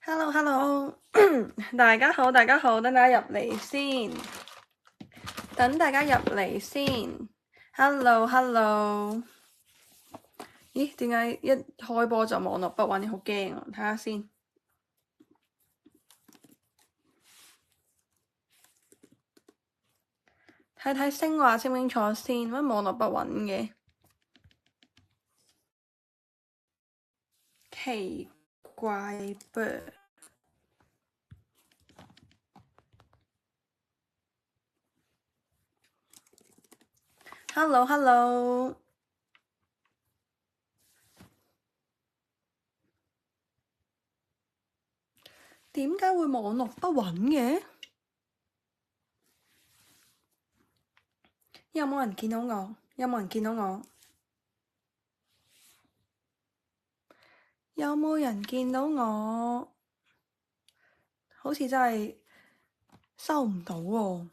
Hello Hello 大家好，等大家入嚟先，Hello Hello 咦，點解一開波就網絡不穩？好驚啊！睇下先，睇睇聲話清唔清楚先，乜網絡不穩嘅？奇怪噃。Hello Hello 點解會網絡不穩嘅？有冇人見到我？有冇人見到我？有冇人見到我？好似真係收唔到喎。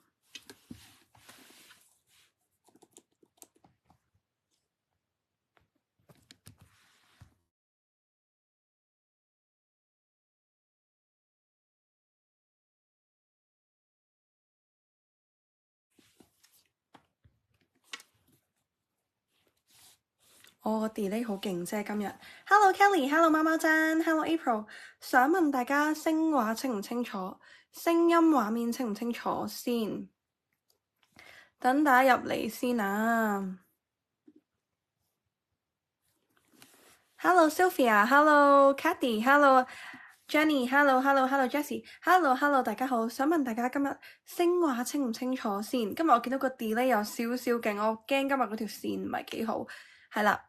我個 delay 好勁啫，今日。Hello Kelly，Hello 貓貓真，Hello April。想問大家聲畫清唔清楚？聲音畫面清唔清楚先？等大家入嚟先啊。Hello Sophia，Hello Cathy，Hello Jenny，Hello Jessie，Hello 大家好。想問大家今日聲畫清唔清楚先？今日我見到個 delay 有少少勁，我驚今日嗰條線唔係幾好。係啦。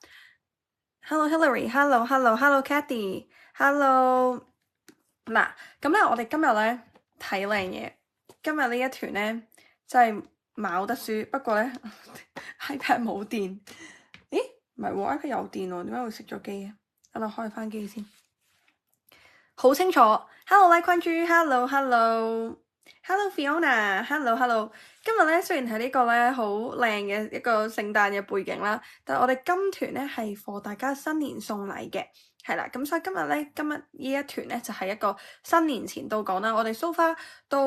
Hello Hillary，Hello Cathy，Hello。嗱，咁咧我哋今日咧睇靚嘢。今日呢一團咧真係冇得輸，不過咧 iPad 冇電。咦？唔係喎，iPad 有電喎，點解會熄咗機嘅？等我開翻機先。好清楚。Hello 賴坤珠，Hello Fiona，Hello。今日咧雖然係呢個咧好靚嘅一個聖誕嘅背景啦，但係我哋今團咧係畀大家新年送禮嘅，係啦。咁所以今日呢一團咧就係一個新年前到講啦。我哋 so far 到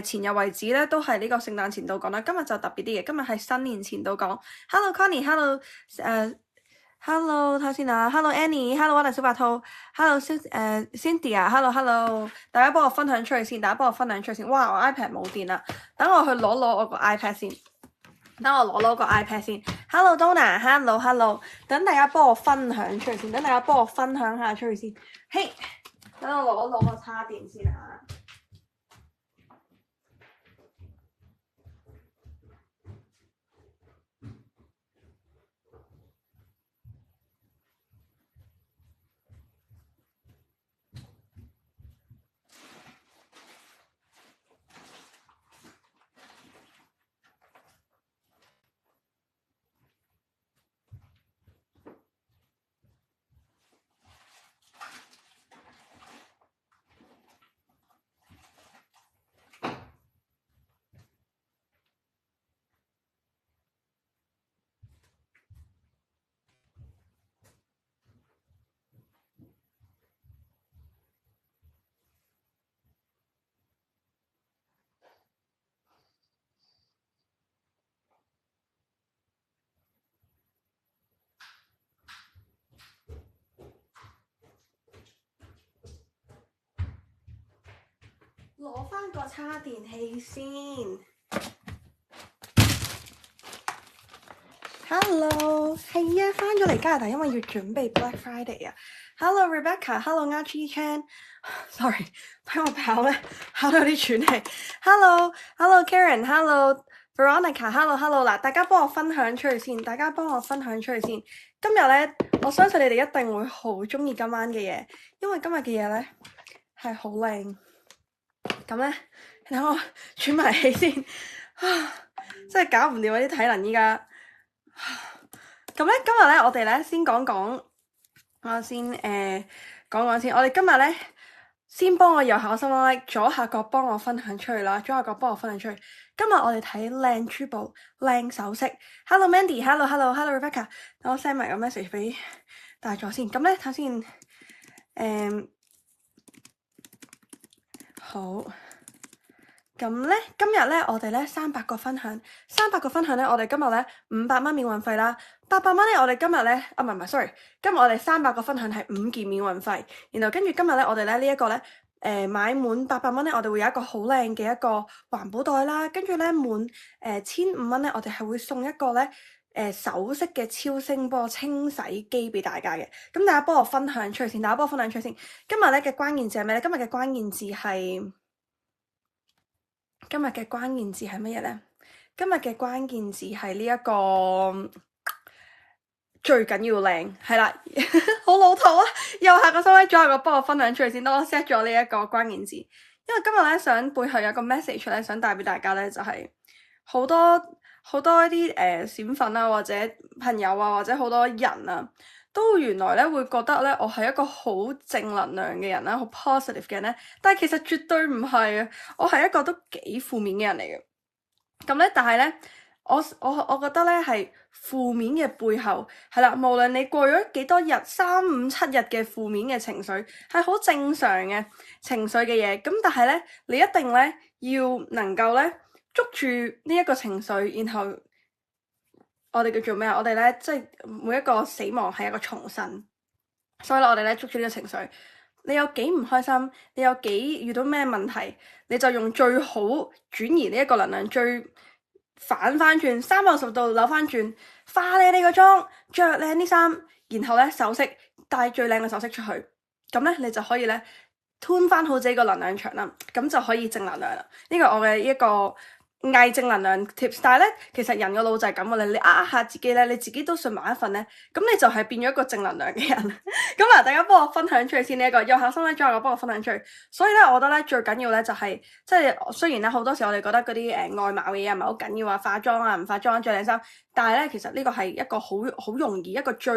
前日為止咧都係呢個聖誕前到講啦。今日就特別啲嘅，今日係新年前到講。Hello Connie，Hello 睇下先啊。Hello Annie，Hello 我係小白兔。Hello Cynthia，Hello。大家幫我分享出去先，哇！我 iPad 冇電啦，等我去攞我個 iPad 先。Hello Donna，Hello。等大家幫我分享出去先，等大家幫我分享下出去先。嘿，等我攞個叉電先啊。攞翻個叉電器先。Hello，係啊，翻咗嚟加拿大，因為要準備 Black Friday 啊。Hello Rebecca，Hello Archie Chan，sorry， 俾我跑咧，跑到有啲喘氣。Hello Karen，Hello Veronica，Hello。嗱，大家幫我分享出去先，今日咧，我相信你哋一定會好中意今晚嘅嘢，因為今日嘅嘢咧係好靚。咁咧，等我喘埋氣先，真係搞唔掂我啲體能依家。咁咧，今日咧，我哋咧先講講，我先講先。我哋今日咧先幫我右下角心啦，左下角幫我分享出去啦，今日我哋睇靚珠寶、靚首飾。Hello Mandy，Hello Rebecca， 等我 send 埋個 message 俾大咗先。咁咧睇先，好。咁咧，今日咧，我哋咧300個分享，300個分享咧，我哋今日咧500蚊免運費啦，800蚊咧，我哋今日咧，唔係，sorry，今日我哋300個分享係5件免運費，然後跟住今日咧，我哋咧呢一個咧，買滿800蚊咧，我哋會有一個好靚嘅一個環保袋啦，跟住咧滿1500蚊咧，我哋係會送一個咧手式嘅超聲波清洗機俾大家嘅，咁大家幫我分享出去先，大家幫我分享出去先。今日咧嘅關鍵字係咩咧？今日嘅關鍵字係。今日嘅關鍵字係乜嘢呢？今日嘅關鍵字係呢一個最緊要靚，係啦，好老土啊！右下個 slide 左下個幫我分享出嚟先，當我 set 咗呢一個關鍵字，因為今日咧想背後有個 message 咧，想帶俾大家咧，就係好多一啲閃粉啊，或者朋友啊，或者好多人啊，都原來咧會覺得咧我係一個好正能量嘅人啦，好 positive 嘅人咧，但係其實絕對唔係啊，我係一個都幾負面嘅人嚟嘅。咁咧，但係咧，我覺得咧係負面嘅背後係啦，無論你過咗幾多日3、5、7日嘅負面嘅情緒，係好正常嘅情緒嘅嘢。咁但係咧，你一定咧要能夠咧捉住呢一個情緒，然後我哋叫做咩啊？我哋咧即係每一個死亡係一個重生，所以咧我哋咧捉住呢個情緒。你有幾唔開心，你有幾遇到咩問題，你就用最好轉移呢一個能量，最反翻轉360度扭翻轉，化靚你個妝，着靚啲衫，然後咧首飾帶最靚嘅首飾出去，咁咧你就可以咧 tune 翻好自己個能量場啦，咁就可以正能量啦。呢個我嘅一個偽正能量 tips， 但係咧，其實人個腦就係咁嘅啦，你呃下自己咧，你自己都信埋一份咧，咁你就係變咗一個正能量嘅人。咁嗱，大家幫我分享出去先呢一個，右下心咧，左下角幫我分享出去。所以咧，我覺得咧最緊要咧就係，即係雖然咧好多時我哋覺得嗰啲外貌嘅嘢唔係好緊要啊，化妝啊唔化妝着靚衫，但係咧其實呢個係一個好容易一個最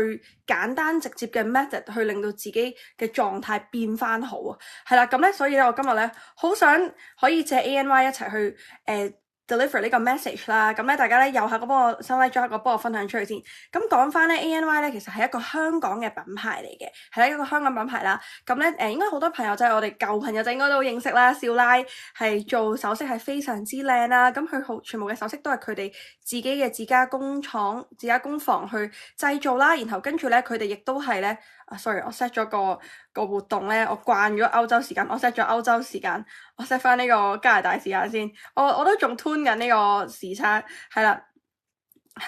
簡單直接嘅 method 去令到自己嘅狀態變翻好啊。係啦，咁咧所以咧我今日咧好想可以借 ANY 一齊去deliver 呢個 message 啦，咁咧大家咧右下角幫我收 like，左下角幫我分享出去先。咁講翻咧 ANY 咧，其實係一個香港嘅品牌嚟嘅，係一個香港品牌啦。咁咧應該好多朋友就係我哋舊朋友就應該都認識啦。少拉係做首飾係非常之靚啦，咁佢全部嘅首飾都係佢哋自己嘅自家工廠、自家工房去製造啦。然後跟住咧佢哋亦都係咧，sorry，我 set 咗個活動咧，我慣咗歐洲時間，我 set 咗歐洲時間，我 set 翻呢個加拿大時間先，我都仲 tune 緊呢個時差，係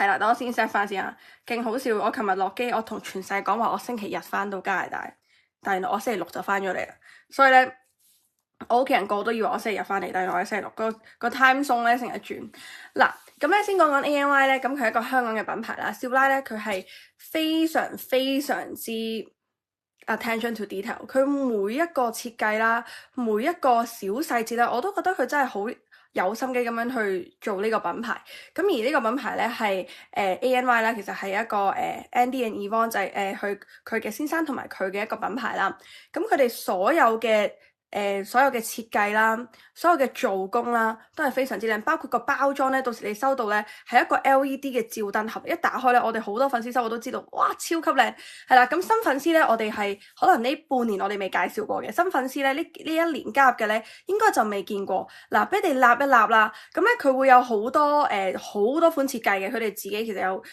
啦，等我先 set 翻先啊，勁好笑！我琴日落機，我同全世界講話我星期日翻到加拿大，但原來我星期六就翻咗嚟啦，所以咧我屋企人個個都以為我星期日翻嚟，但原來我係星期六，個 time zone 咧成日轉。嗱，咁咧先講講 ANY 咧，咁佢係一個香港嘅品牌啦，少拉咧佢係非常非常之 attention to detail， 佢每一個設計啦，每一個小細節咧，我都覺得佢真係好有心機咁樣去做呢個品牌。咁而呢個品牌咧係ANY 咧，其實係一個Andy and Yvonne 就係佢嘅先生同埋佢嘅一個品牌啦。咁佢哋所有嘅設計啦，所有嘅做工啦，都係非常之靚，包括個包裝咧，到時你收到咧係一個 LED 嘅照燈盒，一打開咧，我哋好多粉絲收我都知道，哇，超級靚，係啦。咁新粉絲咧，我哋係可能呢半年我哋未介紹過嘅新粉絲咧，呢一年加入嘅咧，應該就未見過。嗱，俾你哋立一立啦，咁咧佢會有好多好多款設計嘅，佢哋自己其實有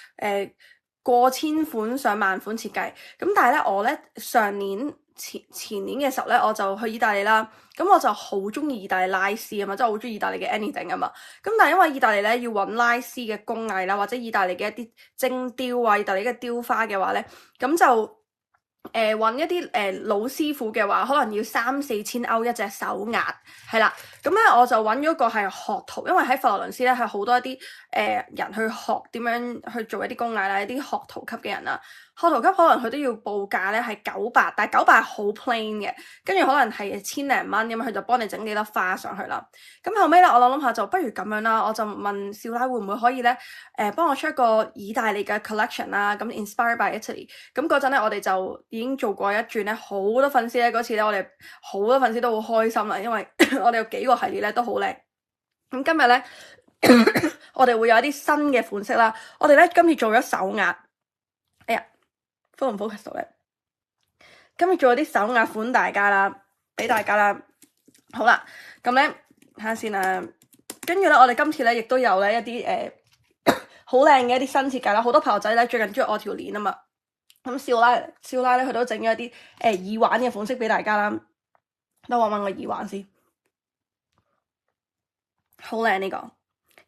過千款上萬款設計。咁但係咧，我咧上年前年嘅時候咧，我就去意大利啦，咁我就好中意意大利拉絲啊嘛，即係我好中意意大利嘅 anything 啊嘛，咁但係因為意大利咧要揾拉絲嘅工藝啦，或者意大利嘅一啲精雕啊，意大利嘅雕花嘅話咧，咁就揾一啲老師傅嘅話，可能要3-4千歐一隻手鐲，係啦，咁咧我就揾咗個係學徒，因為喺佛羅倫斯咧係好多一啲人去學點樣去做一啲工藝啦，一啲學徒級嘅人啦。學徒級可能佢都要報價咧係900，但係900係好 plain 嘅，跟住可能係千零蚊咁樣，佢就幫你整幾粒花上去啦。咁後尾咧，我諗下就不如咁樣啦，我就問少拉會唔會可以咧幫我出一個意大利嘅 collection 啦，咁 inspired by Italy。咁嗰陣咧，我哋就已經做過一轉咧，好多粉絲咧嗰次咧，我哋好多粉絲都好開心啦，因為我哋有幾個系列咧都好靚。咁今日咧，我哋會有一啲新嘅款式啦。我哋咧今次做咗手鐲，哎呀〜focus 唔 focus 到咧？今日做咗啲手鐲款俾大家啦，好啦，咁咧睇下先啦。跟住咧，我哋今次咧亦都有咧一啲好靚嘅一啲新設計啦。好多朋友仔咧最近中意我條鏈啊嘛。咁少拉咧佢都整咗一啲耳環嘅款式俾大家啦。等我揾個耳環先，好靚呢個耳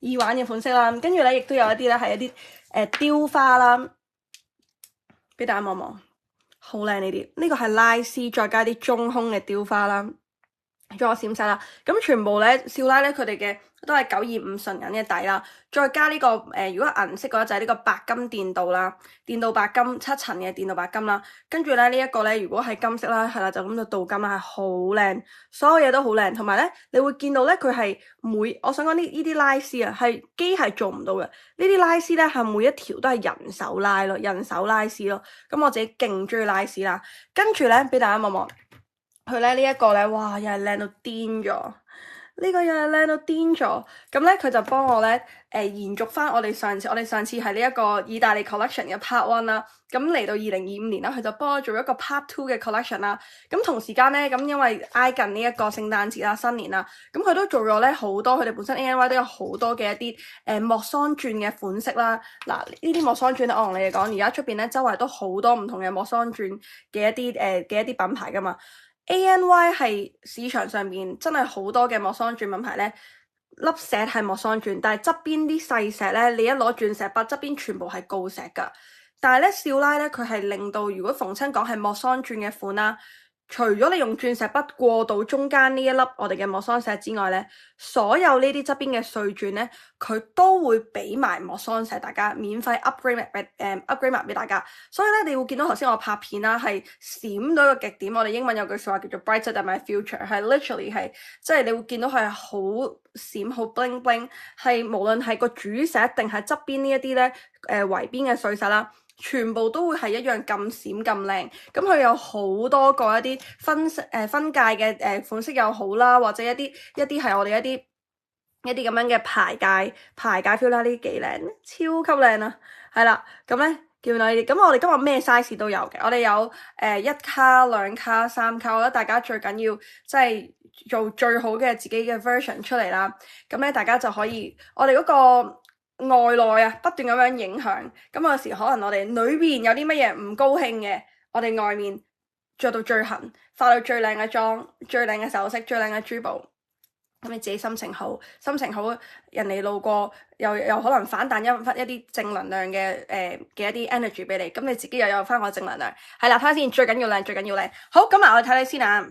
環嘅款式啦。跟住咧亦都有一啲咧係一啲雕花啦，俾大家望望，好靚呢啲。呢個係拉絲再加啲中空嘅雕花啦。仲有閃晒啦，咁全部咧少拉咧佢哋嘅都係925純銀嘅底啦，再加呢、這個如果銀色嘅話就係呢個白金電鍍啦，電鍍白金7層嘅電鍍白金啦，跟住咧呢一個咧如果係金色啦，係啦就咁就鍍金啦，係好靚，所有嘢都好靚，同埋咧你會見到咧佢係我想講呢啲拉絲啊係機係做唔到嘅，呢啲拉絲咧係每一條都係人手拉咯，人手拉絲咯，咁我自己勁中意拉絲啦，跟住咧俾大家望望。佢咧呢一個咧，哇，又係靚到癲咗！呢個又係靚到癲咗。咁咧佢就幫我咧延續翻我哋上次係呢一個意大利 collection 嘅 part one 啦。咁嚟到2025年啦，佢就幫我做一個 part two 嘅 collection 啦。咁同時間咧，咁因為挨近呢一個聖誕節啦、新年啦，咁佢都做咗咧好多，佢哋本身 ANY 都有好多嘅一啲莫桑鑽嘅款式啦。嗱，呢啲莫桑鑽咧，我同你哋講，而家出邊咧周圍都好多唔同嘅莫桑鑽嘅一啲品牌噶嘛。ANY 係市場上邊真係好多嘅莫桑鑽品牌咧，粒石係莫桑鑽，但係側邊啲細石咧，你一攞鑽石筆側邊全部係鋯石噶。但係咧少拉咧，佢係令到如果逢親講係莫桑鑽嘅款啦，除咗你用鑽石筆過到中間呢一粒我哋嘅莫桑石之外咧，所有呢啲側邊嘅碎鑽咧，佢都會俾埋莫桑石，大家免費 upgrade 埋俾大家。所以咧，你會見到頭先我拍片啦，係閃到一個極點。我哋英文有句說話叫做 brighter than my future，係 literally 係即係你會見到係好閃好 bling bling，係無論係個主石定係側邊呢一啲咧圍邊嘅碎石啦。全部都會係一樣咁閃咁靚，咁佢有好多個一啲分界嘅款式又好啦，或者一啲係我哋一啲咁樣嘅排界 feel 啦，呢啲幾靚，超級靚啊！係啦，咁咧叫到呢啲，咁我哋今日咩 size 都有嘅，我哋有1卡、2卡、3卡，我覺得大家最緊要即係做最好嘅自己嘅 version 出嚟啦，咁咧大家就可以我哋嗰個。外內啊，不斷咁樣影響，咁有時可能我哋裏邊有啲乜嘢唔高興嘅，我哋外面着到最痕，化到最靚嘅妝、最靚嘅首飾、最靚嘅珠寶，咁你自己心情好，人哋路過又可能反彈一啲正能量嘅一啲 energy 俾你，咁你自己又有翻個正能量，係啦，睇下先，最緊要靚，好，今日我哋睇睇先啊。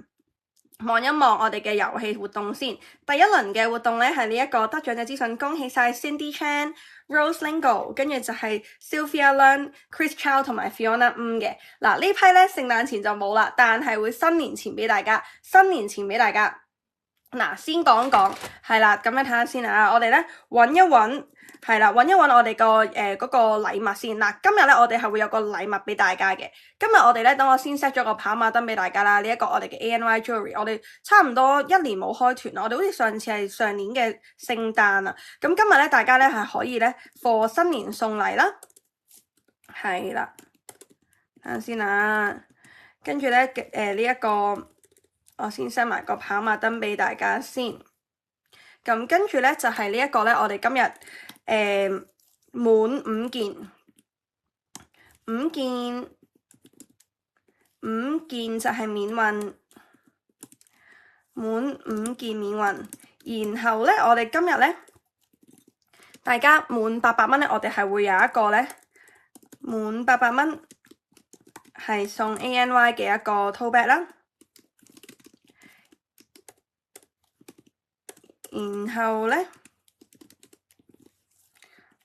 望一望我哋嘅遊戲活動先，第一輪嘅活動咧係呢一個得獎嘅資訊，恭喜晒 Cindy Chan、Rose Lingo， 跟住就係 Sylvia Learn、Chris Chow 同埋 Fiona 嘅。嗱，呢批咧聖誕前就冇啦，但係會新年前俾大家。嗱，先講係啦，咁樣睇下先啊，我哋咧揾一揾。係啦，揾一揾我哋個嗰個禮物先。嗱，今日咧我哋係會有個禮物俾大家嘅。今日我哋咧等我先 set 咗個跑馬燈俾大家啦。呢一個我哋嘅 ANY Jewelry，我哋差唔多1年冇開團啦。我哋好似上次係上年嘅聖誕啊。咁今日咧大家咧係可以咧賀新年送禮啦。係啦，睇下先啊。跟住咧呢一個我先 set 埋個跑馬燈俾大家先。咁跟住咧就係呢一個咧，我哋今日。滿5件就係免運，滿5件免運。然後咧，我哋今日咧，大家滿800蚊咧，我哋係會有一個咧，滿800蚊係送 ANY 嘅一個 tote bag 啦。然後咧。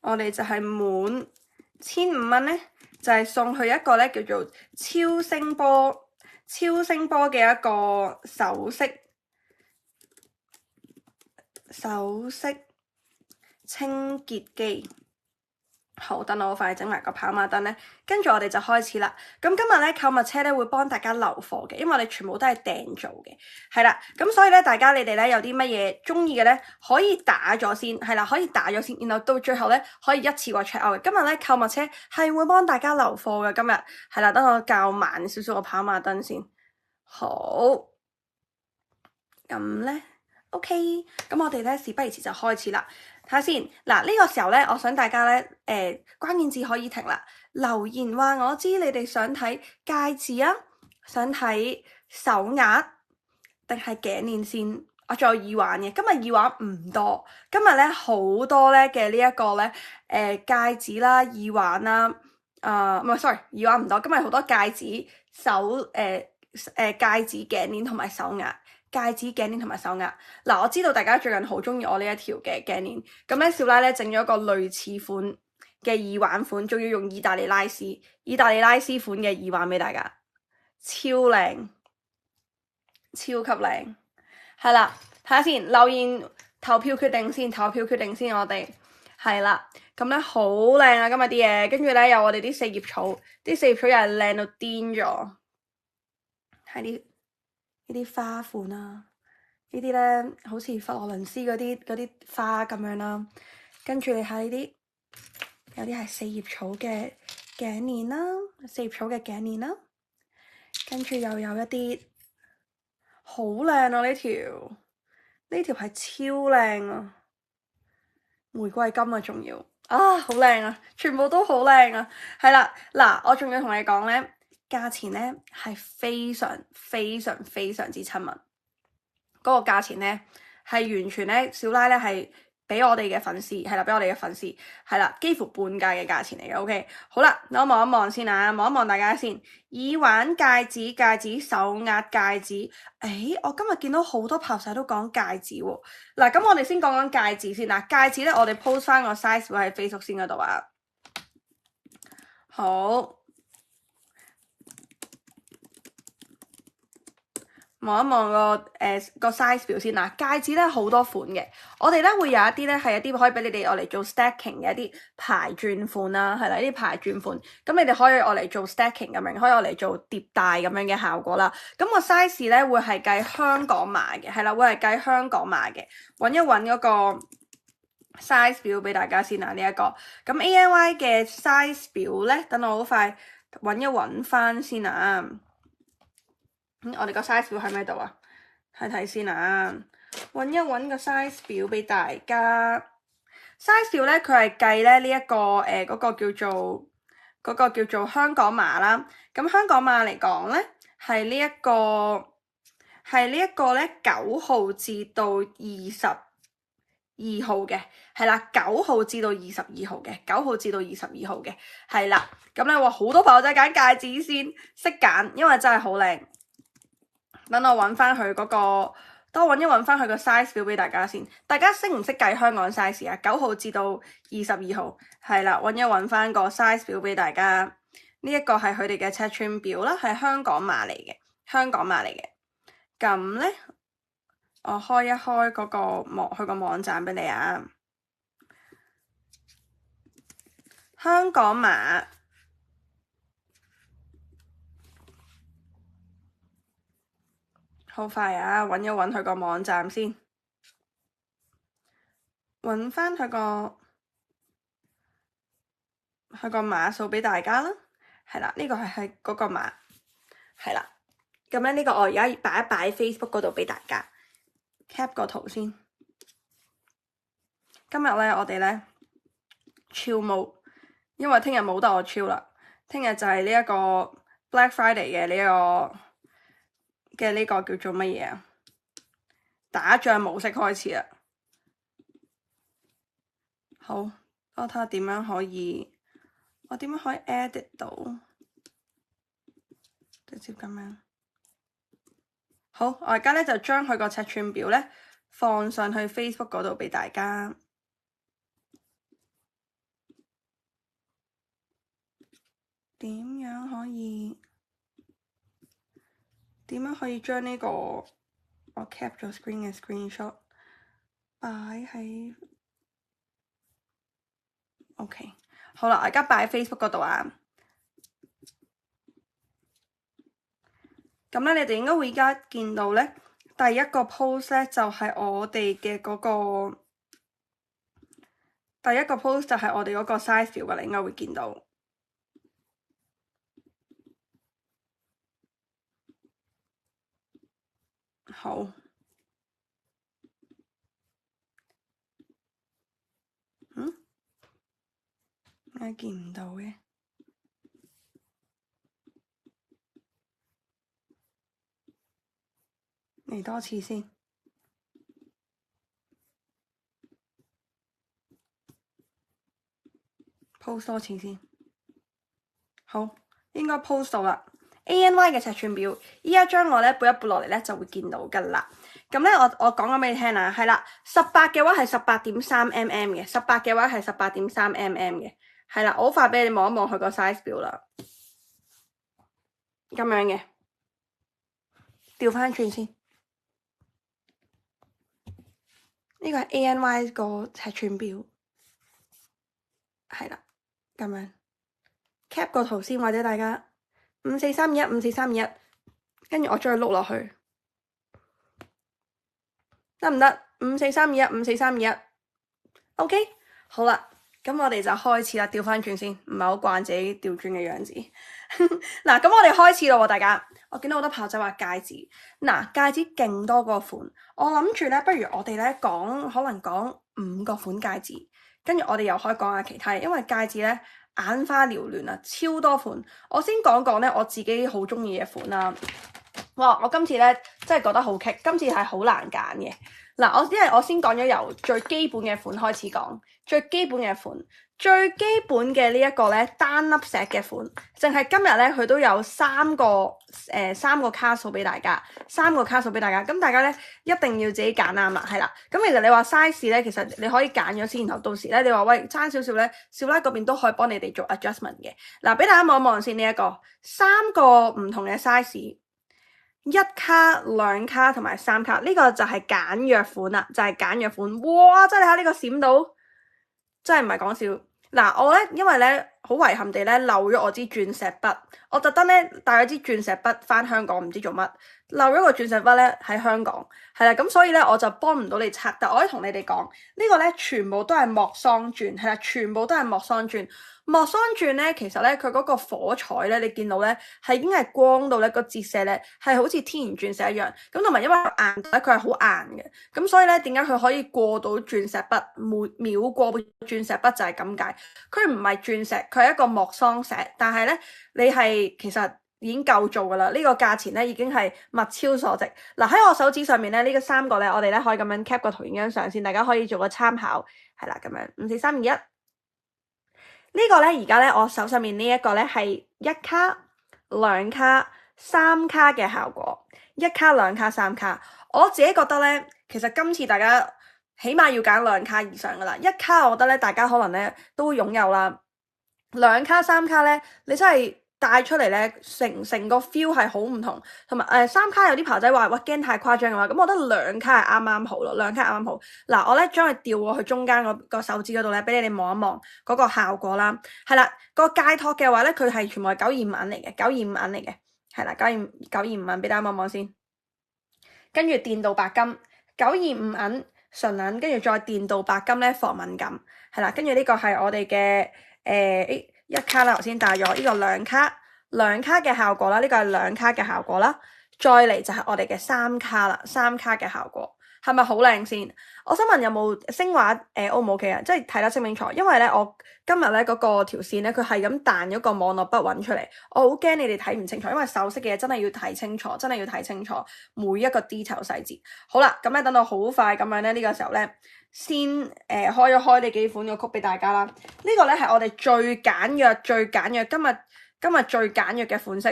我哋就係滿1500蚊咧，就係送去一個咧叫做超聲波嘅一個首飾清潔機。好，等我快整埋個跑馬燈咧，跟住我哋就開始啦。咁今日咧購物車咧會幫大家留貨嘅，因為我哋全部都係訂做嘅，係啦。咁所以咧，大家你哋咧有啲乜嘢中意嘅咧，可以打咗先，係啦，可以打咗先，然後到最後咧可以一次過 check out 嘅。今日咧購物車係會幫大家留貨嘅，今日係啦，等我較慢少少個跑馬燈先。好，咁咧 OK，咁我哋咧事不宜遲就開始啦。睇下先，嗱呢個時候咧，我想大家咧關鍵字可以停啦，留言話我知你哋想睇戒指啊，想睇手鐲定係頸鏈先。我仲有耳環嘅，今日耳環唔多，今日咧好多咧嘅呢一個咧戒指啦、耳環啦，唔係 sorry，耳環唔多，今日好多戒指、戒指、頸鏈同埋手鐲。戒指、頸鏈同埋手鐲。嗱，我知道大家最近好中意我呢一條嘅頸鏈，咁咧少奶咧整咗個類似款嘅耳環款，仲要用意大利拉絲款嘅耳環俾大家，超靚，超級靚。係啦，睇下先，留言投票決定先，我哋係啦，咁咧好靚啊！今日啲嘢，跟住咧有我哋啲四葉草，啲四葉草又係靚到癲咗，係呢啲花款啊，呢啲咧好似佛羅倫斯嗰啲花咁樣啦，跟住你睇呢啲，有啲係四葉草嘅頸鏈啦，跟住又有一啲好靚啊！呢條係超靚啊，玫瑰金啊，仲要好靚啊，全部都好靚啊，係啦，嗱，我仲要同你講咧，價錢咧係非常之親民。嗰個價錢咧係完全咧，小拉咧係俾我哋嘅粉絲係啦，幾乎半價嘅價錢嚟嘅。OK， 好啦，我望一望先啊，望一望大家先。耳環、戒指、手鐲、戒指。我今日見到好多炮仔都講戒指喎。嗱，咁我哋先講戒指先啦。戒指咧，我哋 post 翻個 size 會喺 Facebook 先嗰度啊。好。望一望個 size 表先啦，戒指咧好多款嘅，我哋咧會有一啲咧係一啲可以俾你哋攞嚟做 stacking 嘅一啲牌鑽款啦，係啦，呢啲牌鑽款，咁你哋可以攞嚟做 stacking 咁樣，可以攞嚟做疊戴咁樣嘅效果啦。咁個 size 咧會係計香港碼嘅，係啦，會係計香港碼嘅。揾一揾嗰個 size 表俾大家先啦，呢一個。咁 ANY 嘅 size 表咧，等我好快揾一揾翻先啊。我哋個 size 表喺咩度啊？睇睇先啊，揾一揾個 size 表俾大家。size 表咧，佢係計咧呢一個嗰個叫做香港碼啦。咁香港碼嚟講咧，係呢一個咧9號至到22號嘅，係啦，9號至到22號嘅，9號至到22號嘅，係啦。咁咧話好多朋友仔揀戒指先，識揀，因為真係好靚。等我揾翻佢嗰個，等我揾翻佢個 size 表俾大家先。大家識唔識計香港 size 啊？9號至到22號，係啦，揾翻個 size 表俾大家。呢一個係佢哋嘅尺寸表啦，係香港碼嚟嘅。咁咧，我開一開嗰個佢個網站俾你啊。香港碼。好快啊！揾一揾佢個網站先，揾翻佢個碼數俾大家啦。係啦，呢個係嗰個碼，係啦。咁咧呢個我而家擺一擺 Facebook 嗰度俾大家 cap 個圖先。今日咧我哋咧超冇，因為聽日冇得我超啦。聽日就係呢一個 Black Friday 嘅呢個叫做乜嘢啊？打仗模式開始啦。好，我睇下點樣可以 edit 到，直接咁樣。好，我而家咧就將佢個尺寸表咧放上去 Facebook 嗰度俾大家。點樣可以將呢個我 cap 咗 screen 嘅 screenshot 擺喺 OK， 好啦，我而家擺喺 Facebook 嗰度啊。咁咧，你哋應該會而家見到咧，第一個 post 咧就係我哋嘅嗰個第一個 post 就係我哋嗰個 size 表嘅，你應該會見到。好，點解見唔到嘅？嚟多次先。post 多次先。好，應該 post 到啦。ANY 嘅尺寸表，依家將我咧撥一撥落嚟咧就會見到㗎啦。咁咧我講咗俾你聽啦，係啦，18嘅話係18.3mm 嘅，18嘅話係18.3mm嘅，係啦，我好快俾你望一望佢個 size 表啦。咁樣嘅，調翻轉先。呢個係 ANY 個尺寸表，係啦，咁樣 cap 個圖先，或者大家54321 54321，跟住我再碌落去，得唔得？54321 54321 OK， 好啦，咁我哋就開始啦，調翻轉先，唔係好慣自己調轉嘅樣子。嗱，咁我哋開始咯喎，大家。我見到好多炮仔話戒指，嗱，戒指勁多個款，我諗住咧，不如我哋咧可能講5個款戒指，跟住我哋又可以講下其他嘢，因為戒指咧眼花繚亂啊，超多款。我先講講咧我自己好中意嘅款啦。哇，我今次咧真係覺得好棘，今次係好難揀嘅。嗱，因為我先講咗由最基本嘅款開始講，最基本嘅款。最基本嘅呢一個咧單粒石嘅款，淨係今日咧佢都有三個卡數俾大家，3個卡數俾大家。咁大家咧一定要自己揀啱啦，係啦。咁其實你話 size 咧，其實你可以揀咗先，然後到時咧你話喂爭少少咧，少拉嗰邊都可以幫你哋做 adjustment 嘅。嗱，俾大家望一望先呢一個3個唔同嘅 size， 1卡、2卡同埋3卡，呢個就係簡約款啦，就係簡約款。哇！真係睇下呢個閃到，真係唔係講笑。嗱，我咧因為咧好遺憾地咧漏咗我支鑽石筆，我特登咧帶咗支鑽石筆翻香港，唔知做乜，漏咗個鑽石筆咧喺香港，係啦，咁所以咧我就幫唔到你拆，但我可以同你哋講，呢個咧全部都係莫桑鑽，係啦，全部都係莫桑鑽。莫桑鑽咧，其實咧佢嗰個火彩咧，你見到咧係已經係光到咧個折射咧係好似天然鑽石一樣，咁同埋因為硬度咧佢係好硬嘅，咁所以咧點解佢可以過到鑽石筆，秒過鑽石筆就係咁解。佢唔係鑽石，佢係一個莫桑石，但係咧你係其實已經夠做噶啦，呢個價錢咧已經係物超所值。嗱，喺我手指上面咧呢個3個咧，我哋咧可以咁樣 cap 個圖影張相先，大家可以做個參考，係啦，咁樣5、4、3、2、1。呢個咧而家咧我手上面呢一個咧係1卡、2卡、3卡嘅效果，1卡、2卡、3卡。我自己覺得咧，其實今次大家起碼要揀2卡以上噶啦，1卡我覺得咧大家可能咧都擁有啦，2卡、3卡咧你真係帶出嚟咧成個 feel 係好唔同，同埋3卡有啲牌仔話哇驚太誇張嘅話，咁我覺得2卡係啱啱好咯，2卡啱啱好。嗱，我咧將佢調過去中間個手指嗰度咧，俾你哋望一望嗰個效果啦。係啦，個戒托嘅話咧，佢係全部係925銀嚟嘅，925銀嚟嘅，係啦，925銀，俾大家望望先。跟住電鍍白金，925銀純銀，跟住再電鍍白金咧防敏感，係啦。跟住呢個係我哋嘅1卡啦，頭先帶咗呢個2卡嘅效果啦，呢個係2卡嘅效果啦。再嚟就係我哋嘅3卡啦，3卡嘅效果係咪好靚先？我想問有冇聲畫O 唔 OK 啊？即係睇得清唔清楚？因為咧我今日咧嗰個條線咧佢係咁彈咗個網絡筆揾出嚟，我好驚你哋睇唔清楚，因為首飾嘅嘢真係要睇清楚，真係要睇清楚每一個 detail 細節。好啦，咁咧等到好快咁樣咧呢個時候咧先開咗開呢幾款嘅曲俾大家啦。呢個咧係我哋最簡約今日最簡約嘅款式，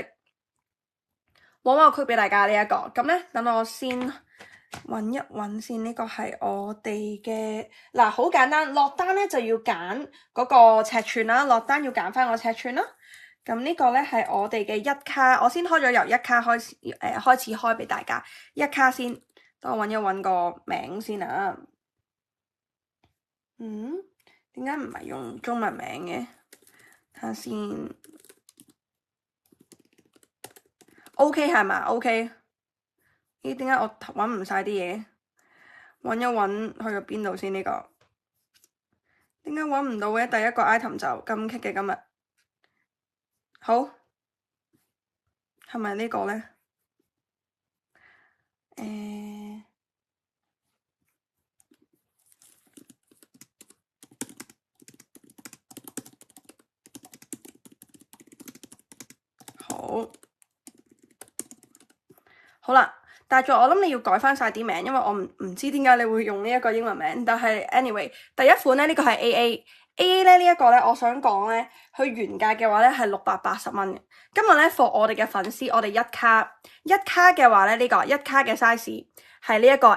揾個曲俾大家呢一個。咁咧等我先揾一揾先，呢個係我哋嘅嗱，好簡單，落單咧就要揀嗰個尺寸啦，落單要揀翻個尺寸啦。咁呢個咧係我哋嘅1卡，我先開咗由1卡開始開俾大家1卡先，等我揾一揾個名先啊。點解唔係用中文名嘅？睇下先。OK 係嘛 ？OK。咦？點解我揾唔晒啲嘢？揾一揾去咗邊度先？呢個點解揾唔到嘅？第一個 item 就咁棘嘅今日。好，係咪呢個咧？好啦，大作我諗你要改翻晒啲名，因為我唔知點解你會用呢一個英文名，但係 anyway 第一款咧呢個係 AA 咧呢一個咧，我想講咧佢原價嘅話咧係680蚊嘅。今日咧 for 我哋嘅粉絲，我哋一卡嘅話咧呢個一卡嘅 size 係呢一個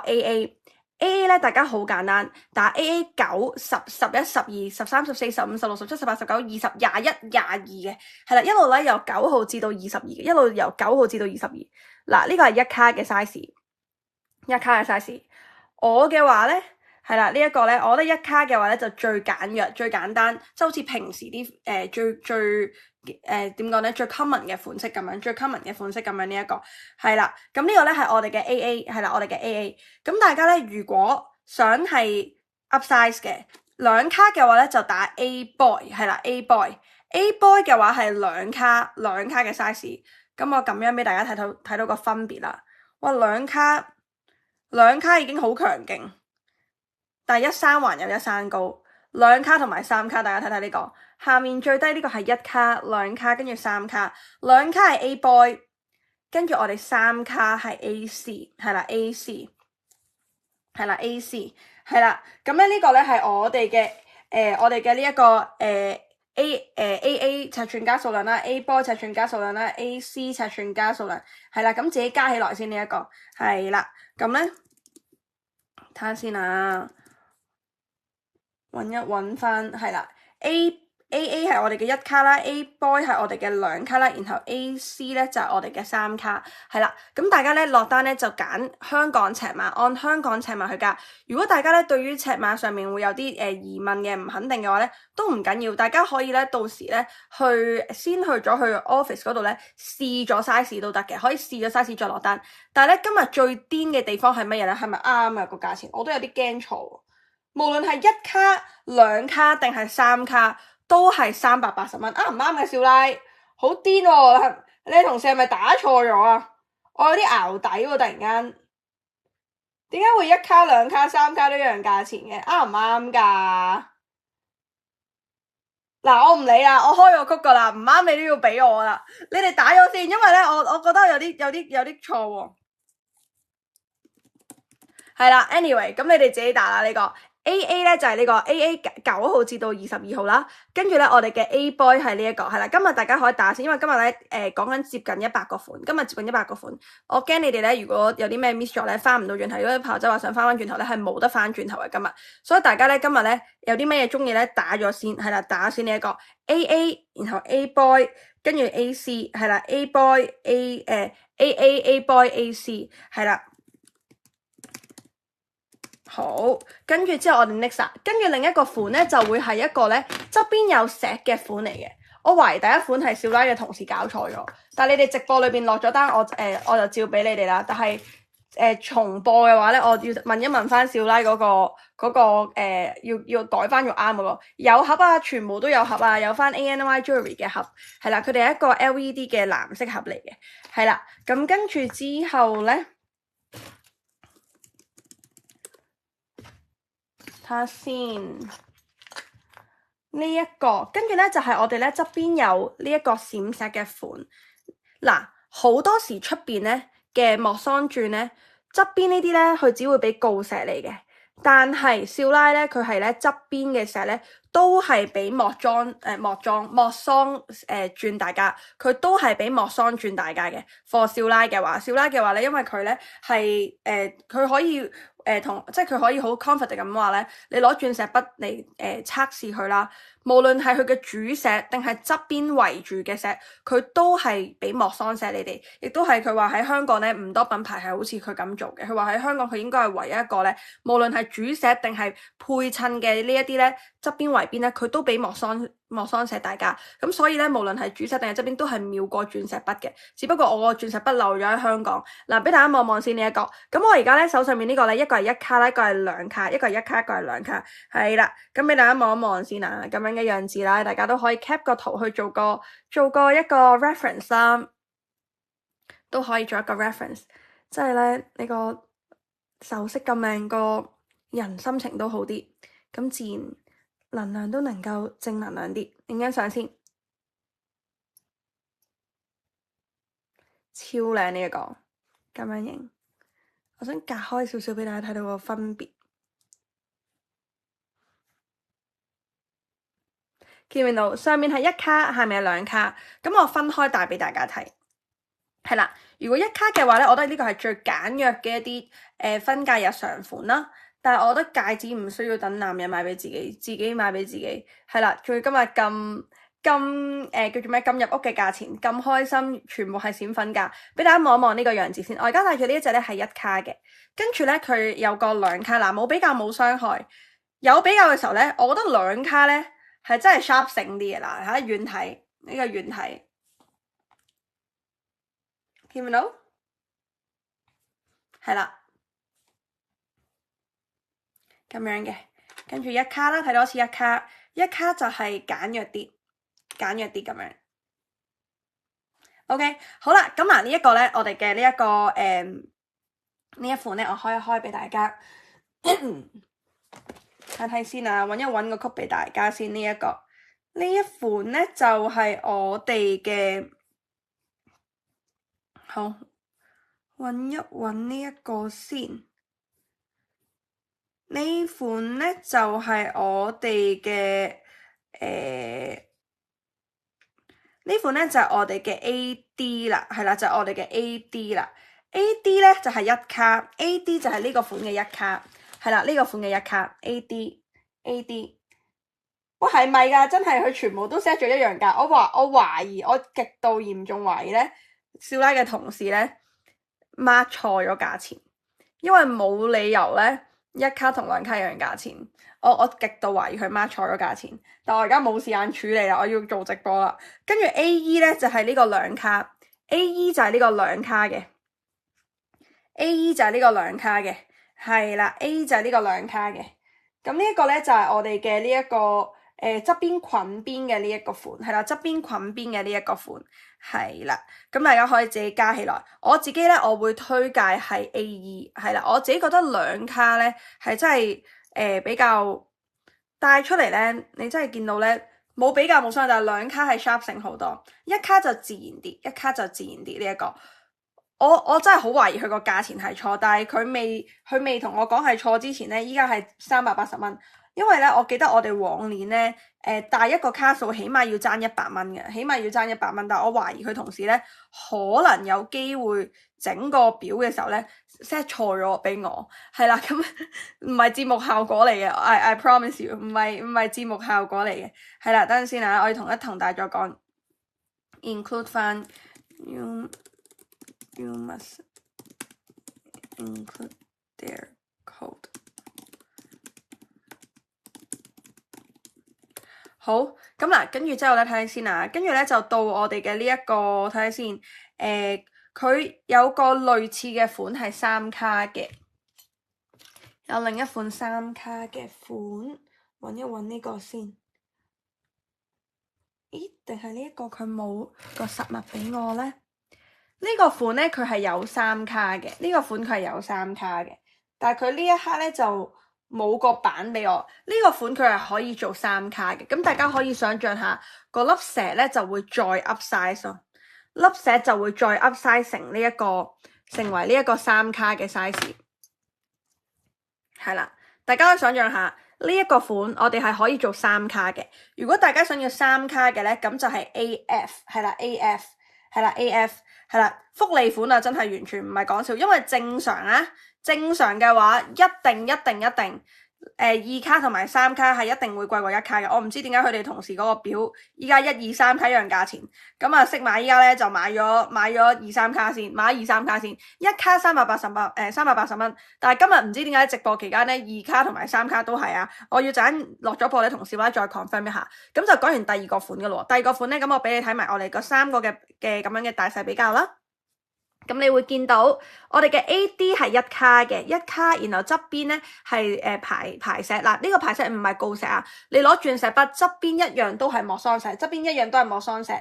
AA 咧，大家好簡單，打 AA 9、10、11、12、13、14、15、16、17、18、19、20、21、22嘅，係啦，一路咧由9號至到22嘅，一路由9號至到22。嗱，呢個係一卡嘅 size，一卡嘅 size。我嘅話咧係啦，呢一個咧，我覺得一卡嘅話咧就最簡約、最簡單，即係好似平時啲最點講咧，最 common 嘅款式咁樣，最 common 嘅款式咁樣呢一個係啦。咁呢個咧係我哋嘅 AA，係啦，我哋嘅 AA。咁大家咧如果想係 up size 嘅兩卡嘅話咧，就打 A boy， 係啦 A boy。A boy 嘅話係兩卡嘅 size。咁我咁樣俾大家睇到個分別啦。哇，兩卡已經好強勁，但係一山還有一山高。兩卡同埋三卡，大家睇睇呢個，下面最低呢個係一卡、兩卡，跟住三卡。兩卡係 A boy， 跟住我哋三卡係 AC， 係啦 AC， 係啦 AC， 係啦。咁咧呢個咧係我哋嘅呢一個AA 尺寸加數量啦 ，A boy 尺寸加數量啦 ，AC 尺寸加數量，係啦，咁自己加起來先呢一個，係啦，咁咧睇下先啊，揾翻，係啦 AA 係我哋嘅一卡啦 ，A boy 係我哋嘅兩卡啦，然後 AC 咧就係我哋嘅三卡，係啦。咁大家咧落單咧就揀香港尺碼，按香港尺碼去加。如果大家咧對於尺碼上面會有啲疑問嘅，唔肯定嘅話咧，都唔緊要，大家可以咧到時咧先去咗去 office 嗰度咧試咗 size 都得嘅，可以試咗 size 再落單。但係咧今日最癲嘅地方係乜嘢咧？係咪啱啊個價錢？我都有啲驚錯，無論係一卡、兩卡定係三卡，都係380蚊，啱唔啱嘅少奶？好癲喎！你同事係咪打錯咗啊？我有啲淆底喎，突然間，點解會一卡、兩卡、三卡都一樣價錢嘅？啱唔啱㗎？嗱，我唔理啦，我開個曲㗎啦，唔啱你都要俾我啦。你哋打咗先，因為咧我覺得有啲錯喎。係啦 ，anyway，咁你哋自己打啦呢個。AA 咧就係呢個 AA 9號至到22號啦，跟住咧我哋嘅 A boy 係呢一個，係啦，今日大家可以打先，因為今日咧講緊接近100個款，今日接近100個款，我驚你哋咧如果有啲咩 miss 咗咧翻唔到轉頭，如果啲朋友仔話想翻轉頭咧係冇得翻轉頭嘅今日，所以大家咧今日咧有啲咩嘢中意咧打咗先，係啦，打先呢一個 AA， 然後 A boy 跟住 AC 係啦 A boy AA boy AC 係啦。好，跟住之後我哋 next 跟住另一個款咧就會係一個咧側邊有石嘅款嚟嘅。我懷疑第一款係少奶嘅同事搞錯咗，但係你哋直播裏邊落咗單，我就照俾你哋啦。但係重播嘅話咧，我要問一問翻少奶嗰個要改翻用啱嗰個。有盒啊，全部都有盒啊，有翻 ANY Jewelry 嘅盒，係啦，佢哋係一個 LED 嘅藍色盒嚟嘅，係啦。咁跟住之後咧。睇下先，呢一個跟住咧就係我哋咧側邊有呢一個閃石嘅款。嗱，好多時出邊咧嘅莫桑鑽咧側邊呢啲咧佢只會俾鋯石嚟嘅，但係少奶咧佢係咧側邊嘅石咧都係俾莫桑鑽大家，佢都係俾莫桑鑽大家嘅。for 少奶嘅話咧，因為佢咧係佢可以。即係佢可以好 confident 咁話咧，你攞鑽石筆嚟測試佢啦。無論係佢嘅主石定係側邊圍住嘅石，佢都係俾莫桑石你哋，亦都係佢話喺香港咧唔多品牌係好似佢咁做嘅。佢話喺香港佢應該係唯一一個咧，無論係主石定係配襯嘅呢一啲咧側邊圍邊咧，佢都俾莫桑石大家。咁所以咧，無論係主石定係側邊都係妙過鑽石筆嘅。只不過我個鑽石筆漏咗喺香港。嗱，俾大家望望先呢一個。咁我而家咧手上面呢個咧，一個係一卡啦，一個係兩卡，一個係一卡，一個係兩卡，係啦。咁俾大家望一望先啊，咁樣嘅樣子啦，大家都可以 cap 個圖去做個一個 reference 啦，都可以做一個 reference。即係咧，你個首飾咁靚，個人心情都好啲，咁自然能量都能夠正能量啲。影張相先，超靚呢一個。咁樣影。我想隔開少少俾大家睇到個分別。見唔見到上面係一卡，下面係兩卡，咁我分開帶俾大家睇。係啦，如果一卡嘅話咧，我覺得呢個係最簡約嘅一啲婚戒日常款啦。但係我覺得戒指唔需要等男人買俾自己，自己買俾自己。係啦，仲要今日咁叫做咩咁入屋嘅價錢，咁開心，全部係閃婚價。俾大家望一望呢個樣子先。我而家戴住呢一隻咧係一卡嘅，跟住咧佢有個兩卡嗱，冇比較冇傷害。有比較嘅時候咧，我覺得兩卡咧係真係 sharp 醒啲嘅啦。睇遠睇呢個遠睇。見唔見到？係啦，咁樣嘅，跟住一卡啦，睇多次一卡，一卡就係簡約啲咁樣。OK， 好啦，咁嗱呢一個咧，我哋嘅呢一個呢一款咧，我開一開俾大家睇睇先啊，揾一揾個曲俾大家先。呢一款咧就係我哋嘅。好，揾一揾呢一個先。呢款咧就係我哋嘅呢款咧就係我哋嘅 AD 啦，係啦，就係我哋嘅 AD 啦。AD 咧就係一卡，AD 就係呢個款嘅一卡，係啦，呢個款嘅一卡 AD。喂，係咪㗎？真係佢全部都 set 咗一樣價。我懷疑，我極度嚴重懷疑咧，少奶嘅同事咧 mark 錯咗價錢，因為冇理由咧一卡同兩卡一樣價錢。我極度懷疑佢 mark 錯咗價錢，但我而家冇時間處理啦，我要做直播啦。跟住 AE 咧就係呢個兩卡，AE 就係呢個兩卡嘅，AE 就係呢個兩卡嘅，係啦，A 就係呢個兩卡嘅。咁呢一個咧就係我哋嘅呢一個側邊裙邊嘅呢一個款，係啦，側邊裙邊嘅呢一個款，係啦。咁大家可以自己加起來。我自己咧我會推介係 AE，係啦，我自己覺得兩卡咧係真係比較帶出嚟咧，你真係見到咧冇比較冇傷害，但係兩卡係 sharp 性好多，一卡就自然啲，一卡就自然啲呢一個。我真係好懷疑佢個價錢係錯，但係佢未同我講係錯之前咧，依家係380蚊。因為咧，我記得我哋往年咧，帶一個卡數起碼要爭100蚊嘅，起碼要爭100蚊。但係我懷疑佢同事咧，可能有機會整個表嘅時候咧 set 錯咗俾我，係啦，咁唔係節目效果嚟嘅，I promise you，唔係節目效果嚟嘅，係啦，等陣先啊，我要同大家講 include 翻 You must include their code。好，咁嗱，跟住之後咧睇下先啊，跟住咧就到我哋嘅呢一個睇下先，佢有個類似嘅款係3卡嘅，有另一款3卡嘅款，揾一揾呢個先。咦？定係呢一個佢冇個實物俾我咧？呢個款咧佢係有3卡嘅，呢個款佢係有3卡嘅，但係佢呢一刻咧就冇個版俾我。呢個款佢係可以做3卡嘅，咁大家可以想象下個粒石咧就會再 up size 咯，粒石就會再 up size 成為呢一個3卡嘅 size， 係啦，大家可以想象下呢一個款我哋係可以做3卡嘅。如果大家想要3卡嘅咧，咁就係 AF， 係啦 AF， 係啦 AF。係啦，福利款啊，真係完全唔係講笑，因為正常嘅話，一定2卡同埋3卡係一定會貴過1卡嘅。我唔知點解佢哋同事嗰個表依家1、2、3卡一樣價錢，咁啊識買依家咧就買咗2、3卡先，買咗2、3卡先，一卡380蚊，但係今日唔知點解直播期間咧2卡同埋3卡都係啊，我要陣落咗播咧同小威再 confirm 一下，咁就講完第二個款嘅咯。第二個款咧，咁我俾你睇埋我哋個3個嘅咁樣嘅大細比較啦。咁你會見到我哋嘅 AD 係1卡嘅1卡，然後側邊咧係排石嗱，呢個排石唔係鋯石啊，你攞鑽石筆側邊一樣都係莫桑石，側邊一樣都係莫桑石，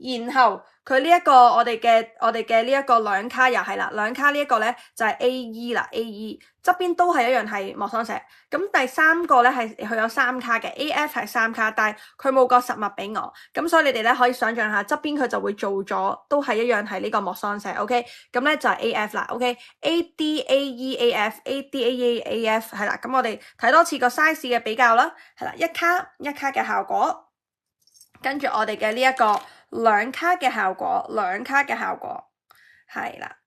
然後佢呢一個我哋嘅呢一個兩卡又係啦，兩卡呢一個咧就係 AE 啦，AE 側邊都係一樣係莫桑石。咁第三個咧係佢有3卡嘅 AF 係3卡，但係佢冇個實物俾我，咁所以你哋咧可以想象下側邊佢就會做咗都係一樣係呢個莫桑石。OK， 咁咧就係 AF 啦。OK，ADAEAF，ADAEAF 係啦。咁我哋睇多次個 size 嘅比較啦，係啦，一卡嘅效果。跟住我哋嘅呢一個兩卡嘅效果，兩卡嘅效果係啦。